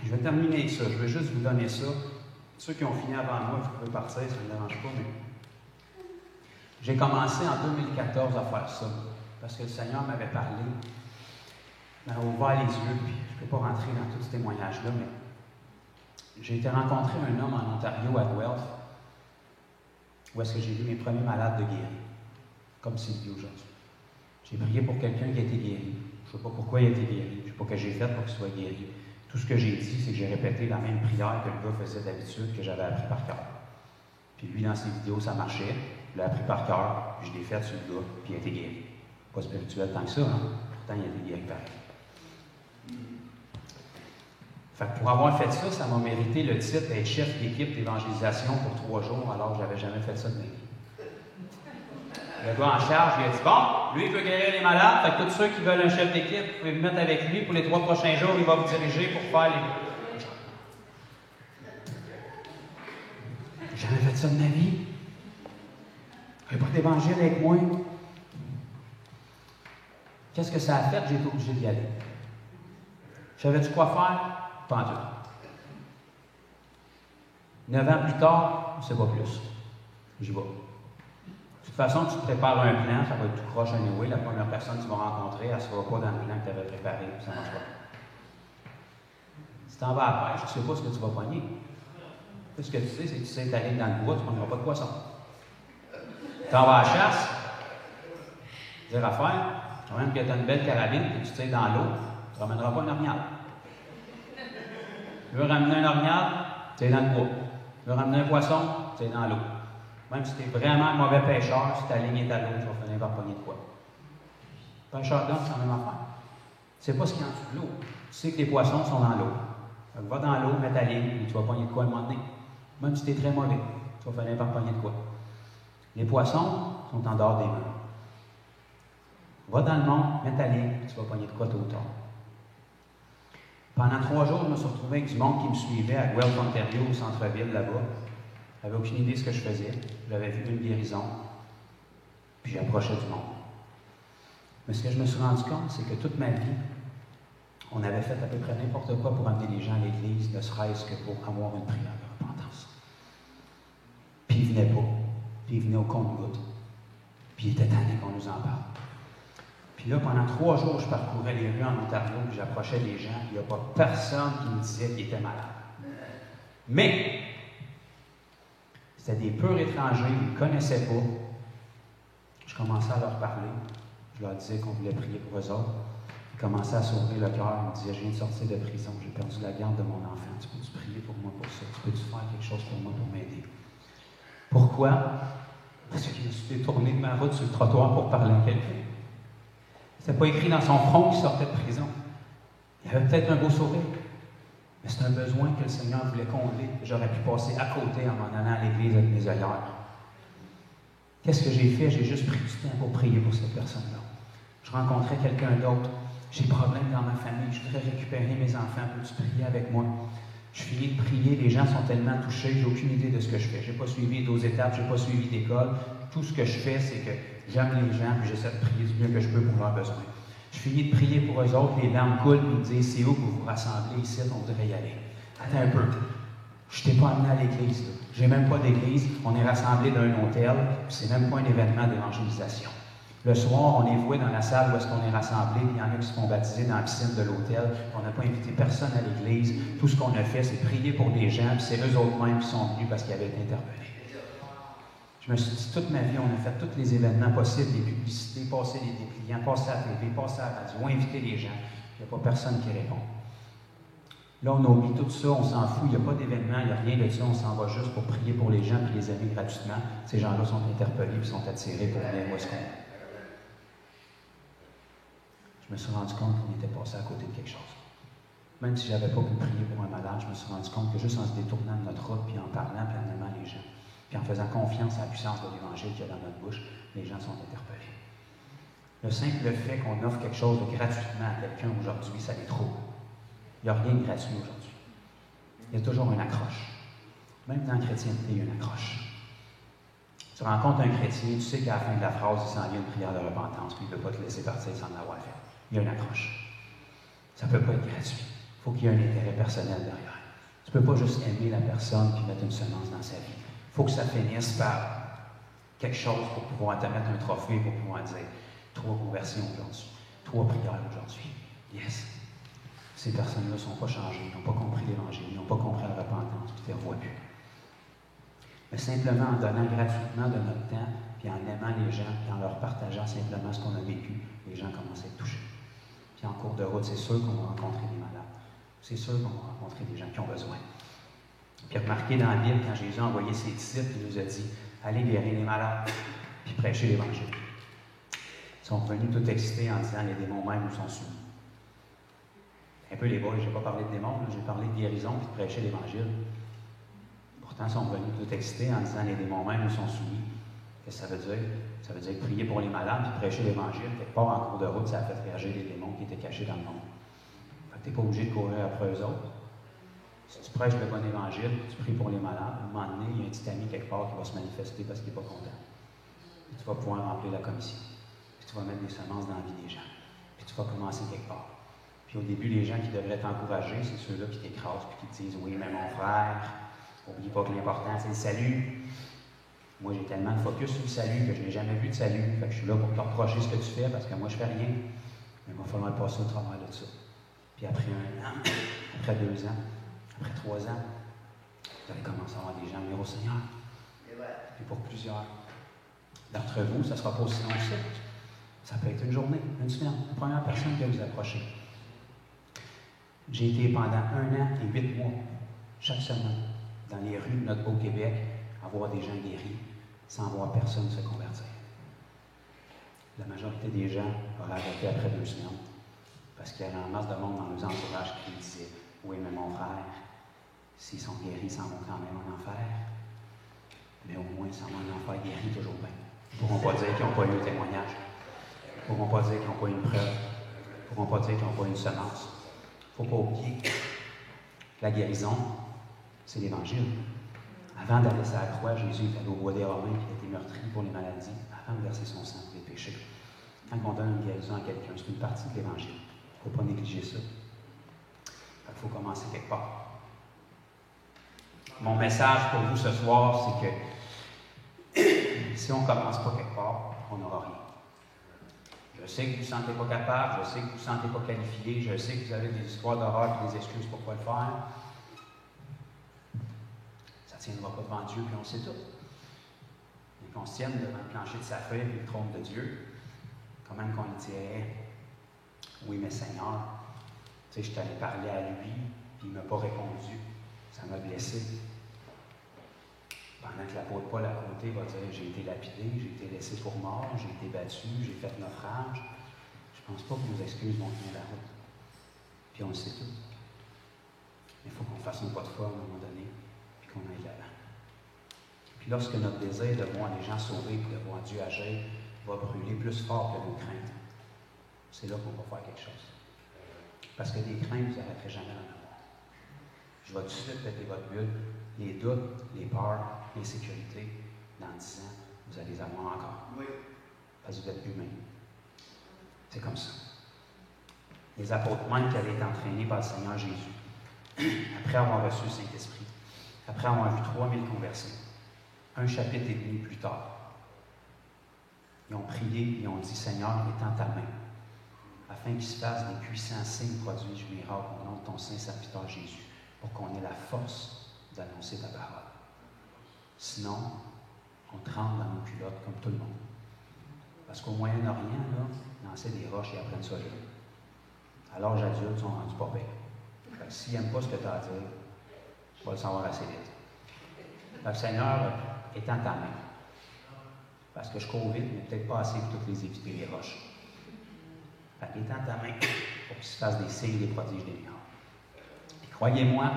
je vais terminer avec ça. Je vais juste vous donner ça. Ceux qui ont fini avant moi, vous pouvez partir, ça ne me dérange pas, mais j'ai commencé en 2014 à faire ça. Parce que le Seigneur m'avait parlé, m'avait ouvert les yeux, puis je ne peux pas rentrer dans tous ces témoignages-là, mais j'ai été rencontrer un homme en Ontario, à Guelph, où est-ce que j'ai vu mes premiers malades de guérir, comme Sylvie aujourd'hui. J'ai prié pour quelqu'un qui a été guéri. Je ne sais pas pourquoi il a été guéri. Je ne sais pas ce que j'ai fait pour qu'il soit guéri. Tout ce que j'ai dit, c'est que j'ai répété la même prière que le gars faisait d'habitude, que j'avais appris par cœur. Puis lui, dans ses vidéos, ça marchait. Je l'ai appris par cœur, puis je l'ai fait sur le gars, puis il a été guéri. Pas spirituel tant que ça, hein? Pourtant, il a été guéri pareil. Fait que pour avoir fait ça, ça m'a mérité le titre d'être chef d'équipe d'évangélisation pour 3 jours, alors que je n'avais jamais fait ça de ma vie. Le gars en charge, il a dit, bon, lui, il peut guérir les malades, fait que tous ceux qui veulent un chef d'équipe, vous pouvez vous mettre avec lui pour les 3 prochains jours, il va vous diriger pour faire les... J'ai jamais fait ça de ma vie. Il n'y a pas d'évangile avec moi. Qu'est-ce que ça a fait? J'ai été obligé d'y aller. Savais-tu quoi faire? Pas en tout. 9 ans plus tard, je ne sais pas plus. J'y vais. De toute façon, tu te prépares un plan, ça va être tout croche anyway. La première personne que tu vas rencontrer, elle ne sera pas dans le plan que tu avais préparé, ça ne marche pas. Si tu en vas à la pêche, tu ne sais pas ce que tu vas pogner. Tout ce que tu sais, c'est que tu sais t'aller dans le bois, tu ne prendras pas de poisson. Tu en vas à la chasse, dire à faire, quand même que tu as une belle carabine et que tu tires dans l'eau, tu ne ramèneras pas une orignal. Tu veux ramener un orignal, tu es dans le bois. Tu veux ramener un poisson, tu es dans l'eau. Même si tu es vraiment un mauvais pêcheur, si ta ligne est à l'eau, tu vas finir par pogner de quoi. Pêcheur d'homme, c'est la même affaire. Tu ne sais pas ce qu'il y a en dessous de l'eau. Tu sais que les poissons sont dans l'eau. Va dans l'eau, mets ta ligne, et tu vas pogner de quoi à un moment donné. Même si tu es très mauvais, tu vas finir par pogner de quoi. Les poissons sont en dehors des murs. Va dans le monde, mets ta ligne, et tu vas pogner de quoi tôt ou tard. Pendant 3 jours, je me suis retrouvé avec du monde qui me suivait à Guelph, Ontario, au centre-ville, là-bas. Je n'avais aucune idée de ce que je faisais. J'avais vu une guérison. Puis j'approchais du monde. Mais ce que je me suis rendu compte, c'est que toute ma vie, on avait fait à peu près n'importe quoi pour amener les gens à l'Église, ne serait-ce que pour avoir une prière de repentance. Puis ils ne venaient pas. Puis ils venaient au compte-gouttes. Puis ils étaient tannés qu'on nous en parle. Puis là, pendant 3 jours, je parcourais les rues en Ontario, puis j'approchais des gens, il n'y a pas personne qui me disait qu'il était malade. Mais, c'était des purs étrangers, ils ne me connaissaient pas. Je commençais à leur parler. Je leur disais qu'on voulait prier pour eux autres. commençait à s'ouvrir le cœur. Il me disait, je viens de sortir de prison, j'ai perdu la garde de mon enfant. Tu peux-tu prier pour moi pour ça? Tu peux-tu faire quelque chose pour moi pour m'aider? Pourquoi? Parce que je me suis détourné de ma route sur le trottoir pour parler à quelqu'un. C'était pas écrit dans son front qu'il sortait de prison. Il avait peut-être un beau sourire. Mais c'est un besoin que le Seigneur voulait combler. J'aurais pu passer à côté en m'en allant à l'église avec mes ailleurs. Qu'est-ce que j'ai fait? J'ai juste pris du temps pour prier pour cette personne-là. Je rencontrais quelqu'un d'autre. J'ai des problèmes dans ma famille. Je voudrais récupérer mes enfants. Peux-tu prier avec moi? Je finis de prier. Les gens sont tellement touchés. J'ai aucune idée de ce que je fais. Je n'ai pas suivi 12 étapes. Je n'ai pas suivi d'école. Tout ce que je fais, c'est que j'aime les gens et j'essaie de prier du mieux que je peux pour leurs besoins. Je finis de prier pour eux autres. Les larmes coulent et ils me disent, c'est où que vous vous rassemblez ici? On voudrait y aller. Attends un peu. Je ne t'ai pas amené à l'église. Je n'ai même pas d'église. On est rassemblés dans un hôtel. C'est même pas un événement d'évangélisation. Le soir, on est voué dans la salle où est-ce qu'on est rassemblés. Il y en a qui se font baptiser dans la piscine de l'hôtel. On n'a pas invité personne à l'église. Tout ce qu'on a fait, c'est prier pour des gens. Puis c'est eux autres-mêmes qui sont venus parce qu'ils avaient été interpellés. Je me suis dit, toute ma vie, on a fait tous les événements possibles, les publicités, passer les dépliants, passer à la télé, passer à la radio, inviter les gens. Il n'y a pas personne qui répond. Là, on a oublié tout ça, on s'en fout, il n'y a pas d'événement, il n'y a rien de ça, on s'en va juste pour prier pour les gens et les aimer gratuitement. Ces gens-là sont interpellés et sont attirés pour venir où est-ce qu'on est. Je me suis rendu compte qu'on était passé à côté de quelque chose. Même si je n'avais pas pu prier pour un malade, je me suis rendu compte que juste en se détournant de notre route, puis en parlant, puis en aimant les gens, puis en faisant confiance à la puissance de l'Évangile qu'il y a dans notre bouche, les gens sont interpellés. Le simple fait qu'on offre quelque chose de gratuitement à quelqu'un aujourd'hui, ça les trouble. Il n'y a rien de gratuit aujourd'hui. Il y a toujours une accroche. Même dans la chrétienté, il y a une accroche. Tu rencontres un chrétien, tu sais qu'à la fin de la phrase, il s'en vient une prière de repentance, puis il ne peut pas te laisser partir sans l'avoir fait. Il y a une accroche. Ça ne peut pas être gratuit. Il faut qu'il y ait un intérêt personnel derrière. Tu ne peux pas juste aimer la personne et mettre une semence dans sa vie. Il faut que ça finisse par quelque chose pour pouvoir te mettre un trophée, pour pouvoir dire 3 conversions aujourd'hui, 3 prières aujourd'hui. Yes. Ces personnes-là ne sont pas changées, ils n'ont pas compris l'Évangile, ils n'ont pas compris la repentance, puis ils ne les revoient plus. Mais simplement en donnant gratuitement de notre temps, puis en aimant les gens, puis en leur partageant simplement ce qu'on a vécu, les gens commencent à être touchés. Puis en cours de route, c'est sûr qu'on va rencontrer des malades. C'est sûr qu'on va rencontrer des gens qui ont besoin. Puis remarquez dans la Bible, quand Jésus a envoyé ses disciples, il nous a dit « Allez guérir les malades, puis prêcher l'Évangile. » Ils sont venus tout excités en disant « Les démons même nous sont soumis. » Un peu les boys, je n'ai pas parlé de démons, j'ai parlé de guérison puis de prêcher l'Évangile. Pourtant, ils sont venus tout excités en disant « Les démons même nous sont soumis. » Qu'est-ce que ça veut dire? Ça veut dire prier pour les malades puis prêcher l'Évangile. Quelque part, en cours de route, ça a fait réagir les démons qui étaient cachés dans le monde. Fait que tu n'es pas obligé de courir après eux autres. Si tu prêches le bon Évangile, tu pries pour les malades, à un moment donné, il y a un petit ami quelque part qui va se manifester parce qu'il n'est pas content. Puis tu vas pouvoir remplir la commission. Puis tu vas mettre des semences dans la vie des gens. Puis tu vas commencer quelque part. Puis au début, les gens qui devraient t'encourager, c'est ceux-là qui t'écrasent puis qui te disent « Oui, mais mon frère, n'oublie pas que l'important, c'est le salut. » Moi, j'ai tellement de focus sur le salut que je n'ai jamais vu de salut. Fait que je suis là pour te reprocher ce que tu fais parce que moi, je ne fais rien. Mais il va falloir passer au travers de ça. Puis après 1 an, après 2 ans, après 3 ans, vous allez commencer à avoir des gens venir au Seigneur. Et pour plusieurs d'entre vous, ça ne sera pas aussi long que ça. Ça peut être une journée, une semaine. La première personne qui va vous approcher. J'ai été pendant 1 an et 8 mois, chaque semaine, dans les rues de notre beau Québec, à voir des gens guéris, sans voir personne se convertir. La majorité des gens auraient arrêté après 2 semaines, parce qu'il y avait en masse de monde dans nos entourages qui disaient « Oui, mais mon frère, s'ils sont guéris, ils s'en vont quand même en enfer. Mais au moins, ils s'en vont en enfer guéris toujours bien. Ils ne pourront pas dire qu'ils n'ont pas eu un témoignage. Ils ne pourront pas dire qu'ils n'ont pas eu une preuve. Ils ne pourront pas dire qu'ils n'ont pas eu une semence. Il ne faut pas oublier que la guérison, c'est l'Évangile. Avant d'aller sur la croix, Jésus est allé au bois des Romains qui a été meurtri pour les maladies, avant de verser son sang pour les péchés. Quand on donne une guérison à quelqu'un, c'est une partie de l'Évangile. Il ne faut pas négliger ça. Il faut commencer quelque part. Mon message pour vous ce soir, c'est que si on ne commence pas quelque part, on n'aura rien. Je sais que vous ne vous sentez pas capable, je sais que vous ne vous sentez pas qualifié, je sais que vous avez des histoires d'horreur et des excuses pour ne pas le faire. Ça ne tiendra pas devant Dieu, puis on le sait tout. Mais qu'on se tienne devant le plancher de sa feuille et le trône de Dieu, quand même qu'on le tirait Oui, mais Seigneur, tu sais, je t'allais parler à lui, puis il ne m'a pas répondu. Ça m'a blessé. Pendant que l'apôtre Paul à côté va dire, j'ai été lapidé, j'ai été laissé pour mort, j'ai été battu, j'ai fait naufrage. Je ne pense pas que nos excuses vont tenir la route. Puis on le sait tout. Mais il faut qu'on fasse un pas de foi à un moment donné, puis qu'on aille l'avant. Puis lorsque notre désir de voir les gens sauvés, puis de voir Dieu agir, va brûler plus fort que nos craintes, c'est là qu'on va faire quelque chose. Parce que des craintes, vous n'arrêterez jamais d'en avoir. Je vais tout de suite péter votre bulle. Les doutes, les peurs, l'insécurité, dans 10 ans, vous allez les avoir encore. Oui. Parce que vous êtes humains. C'est comme ça. Les apôtres même qui avaient été entraînés par le Seigneur Jésus, après avoir reçu le Saint-Esprit, après avoir vu 3000 conversions, un chapitre et demi plus tard, ils ont prié et ont dit, Seigneur, étends ta main, afin qu'il se fasse des puissants signes, prodiges, miracles au nom de ton Saint Serviteur Jésus, pour qu'on ait la force d'annoncer ta parole. Sinon, on tremble dans nos culottes comme tout le monde. Parce qu'au Moyen-Orient, là, lancer des roches et apprennent ça là. À l'âge adulte, ils sont rendus pas pires. Fait que s'ils n'aiment pas ce que tu as à dire, tu vas le savoir assez vite. Fait que Seigneur, étends ta main. Parce que je cours vite, mais peut-être pas assez pour toutes les éviter, les roches. Fait que étends ta main pour qu'il se fasse des signes, des prodiges, des miracles. Puis croyez-moi,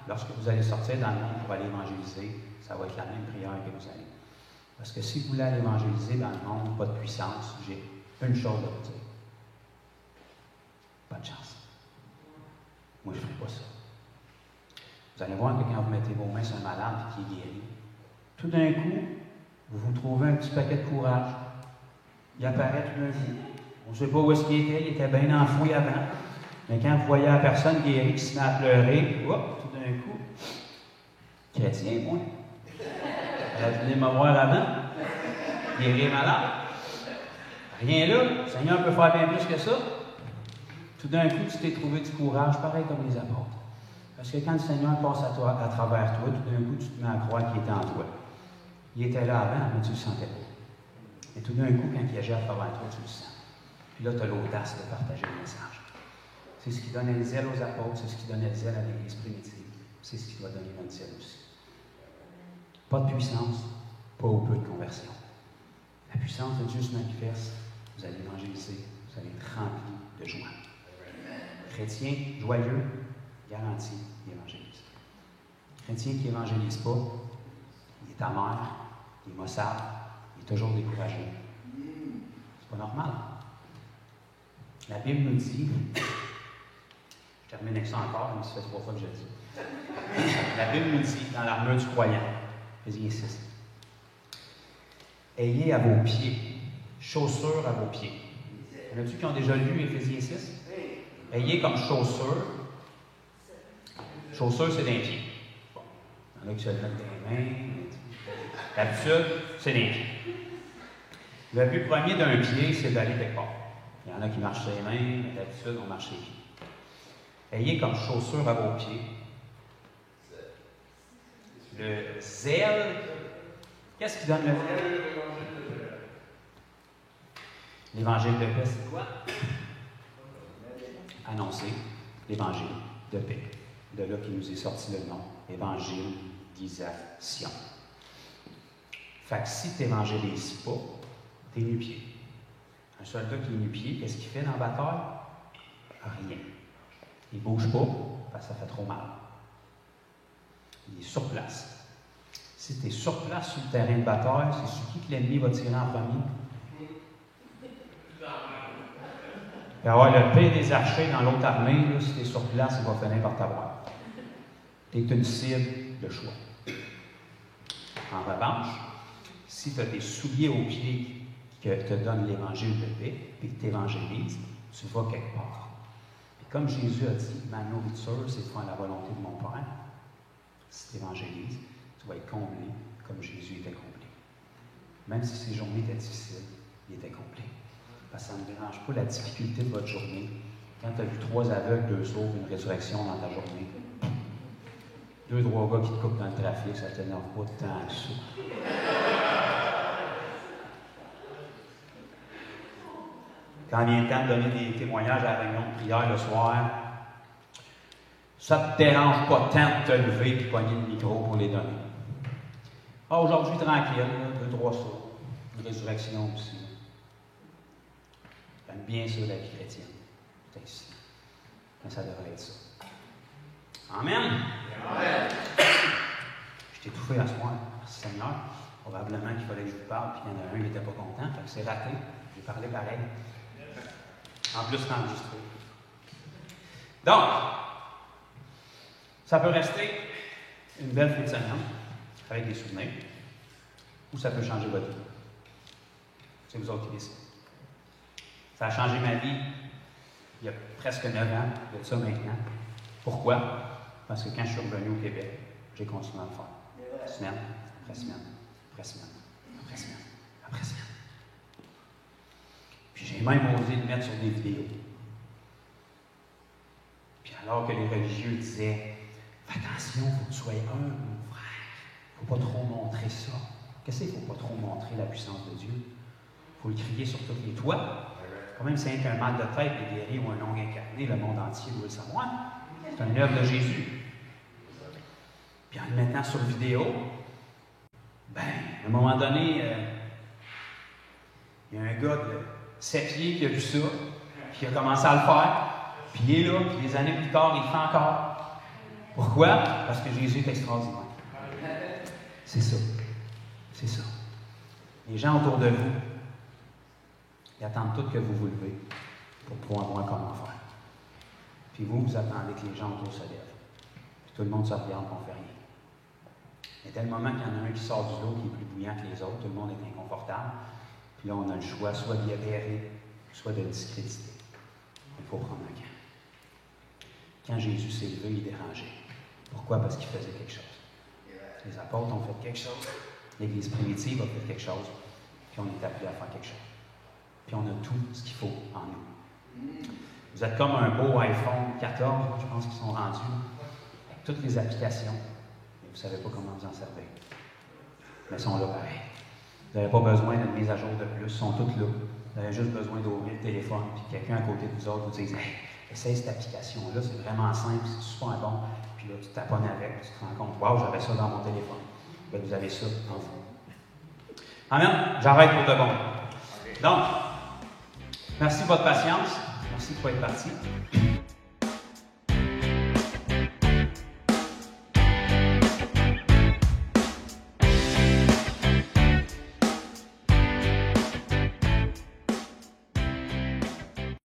lorsque vous allez sortir dans le monde pour aller évangéliser, ça va être la même prière que vous allez. Parce que si vous voulez aller évangéliser dans le monde, pas de puissance, j'ai une chose à vous dire. Pas de chance. Moi, je ne ferai pas ça. Vous allez voir que quand vous mettez vos mains sur un malade et qu'il est guéri, tout d'un coup, vous vous trouvez un petit paquet de courage. Il apparaît tout d'un coup. On ne sait pas où est-ce qu'il était bien enfoui avant. Mais quand vous voyez la personne guérie qui se met à pleurer, hop, tout d'un coup, chrétien, moi. Elle a venu me voir avant, guérir malade. Rien là, le Seigneur peut faire bien plus que ça. Tout d'un coup, tu t'es trouvé du courage, pareil comme les apôtres. Parce que quand le Seigneur passe à toi, à travers toi, tout d'un coup, tu te mets à croire qu'il était en toi. Il était là avant, mais tu ne le sentais pas. Et tout d'un coup, quand il agit à travers toi, tu le sens. Puis là, tu as l'audace de partager le message. C'est ce qui donnait le zèle aux apôtres, c'est ce qui donnait le zèle à l'Église primitive. C'est ce qui doit donner notre zèle aussi. Pas de puissance, pas ou peu de conversion. La puissance de Dieu se manifeste, vous allez évangéliser, vous allez être rempli de joie. Chrétien joyeux, garanti, il évangélise. Chrétien qui n'évangélise pas, il est amer, il est maussade, il est toujours découragé. C'est pas normal. La Bible nous dit, je termine avec ça encore, mais ça fait 3 fois que je le dis. La Bible nous dit, dans l'armure du croyant, Éphésiens 6, ayez à vos pieds, chaussures à vos pieds. Y en a-tu qui ont déjà lu Éphésiens 6? Ayez comme chaussures. Chaussures, c'est des pieds. Bon. Il y en a qui se le mettent dans les mains. D'habitude, c'est des pieds. Le but premier d'un pied, c'est d'aller quelque part. Il y en a qui marchent sur les mains, mais d'habitude, on marche sur les pieds. Ayez comme chaussures à vos pieds le zèle. Qu'est-ce qui donne le zèle? L'évangile de paix, c'est quoi? Annoncer l'évangile de paix. De là qu'il nous est sorti le nom, évangélisation. Fait que si tu n'évangélises pas, tu es nu-pied. Un soldat qui est nu-pied, qu'est-ce qu'il fait dans la bataille? Rien. Il ne bouge pas, parce que ça fait trop mal. Il est sur place. Si tu es sur place sur le terrain de bataille, c'est sur qui que l'ennemi va tirer en premier? Il va y avoir le pire des archers dans l'autre armée, là, si tu es sur place, il va finir par t'avoir. Tu es une cible de choix. En revanche, si tu as des souliers aux pieds qui te donnent l'évangile de paix, et que tu évangélises, tu vas quelque part. Et comme Jésus a dit, ma nourriture, c'est de faire la volonté de mon Père. Si tu évangélises, tu vas être comblé comme Jésus était comblé. Même si ces journées étaient difficiles, il était complet. Parce que ça ne me dérange pas la difficulté de votre journée. Quand tu as vu 3 aveugles, 2 sauves, une résurrection dans ta journée, 2-3 gars qui te coupent dans le trafic, ça ne t'énerve pas tant que ça. quand vient le temps de donner des témoignages à la réunion de prière le soir, ça ne te dérange pas tant de te lever et de pogner le micro pour les donner. Ah, aujourd'hui, tranquille, 2-3 sauts, une résurrection aussi. J'aime bien ça, la vie chrétienne. C'est ainsi. Mais ça devrait être ça. Amen. Amen. Je t'ai étouffé à ce point. Merci Seigneur. Probablement qu'il fallait que je vous parle, puis il y en a un qui n'était pas content, fait que c'est raté. J'ai parlé pareil. En plus, c'est enregistré. Donc, ça peut rester une belle fin de semaine, avec des souvenirs, ou ça peut changer votre vie. C'est vous autres qui décidez. Ça a changé ma vie il y a presque 9 ans, de ça maintenant. Pourquoi? Parce que quand je suis revenu au Québec, j'ai continué à le faire. Semaine après semaine, après semaine, après semaine, après semaine. Puis j'ai même osé le mettre sur des vidéos. Puis alors que les religieux disaient, fais attention, il faut que tu sois humble, mon frère. Il ne faut pas trop montrer ça. Qu'est-ce qu'il ne faut pas trop montrer la puissance de Dieu? Il faut le crier sur toutes les toits. Quand même, c'est qu'un mal de tête, les guéris ou un long incarné, le monde entier doit le savoir. C'est une œuvre de Jésus. Puis en le mettant sur vidéo, à un moment donné, il y a un gars de 7 pieds qui a vu ça, puis qui a commencé à le faire, puis il est là, puis des années plus tard, il le fait encore. Pourquoi? Parce que Jésus est extraordinaire. C'est ça. C'est ça. Les gens autour de vous, ils attendent tout que vous vous levez pour pouvoir voir comment faire. Puis vous attendez que les gens autour se lèvent. Puis tout le monde se regarde, on ne fait rien. Mais dès le moment qu'il y en a un qui sort du lot, qui est plus bouillant que les autres, tout le monde est inconfortable. Puis là, on a le choix soit d'y adhérer, soit de le discréditer. Il faut prendre un camp. Quand Jésus s'est levé, il dérangeait. Pourquoi? Parce qu'il faisait quelque chose. Les apôtres ont fait quelque chose. L'Église primitive a fait quelque chose. Puis on est appelé à faire quelque chose. Puis on a tout ce qu'il faut en nous. Vous êtes comme un beau iPhone 14, je pense qu'ils sont rendus, avec toutes les applications, mais vous ne savez pas comment vous en servir. Mais ils sont là pareil. Vous n'avez pas besoin d'une mise à jour de plus, ils sont toutes là. Vous avez juste besoin d'ouvrir le téléphone, puis quelqu'un à côté de vous autres vous dise hey, essaye cette application-là, c'est vraiment simple, c'est super bon. Puis là, tu t'abonnes avec, puis tu te rends compte, waouh, j'avais ça dans mon téléphone. Bien, vous avez ça en vous. Amen. J'arrête pour de bon. Donc, merci de votre patience. Merci de ne pas être parti.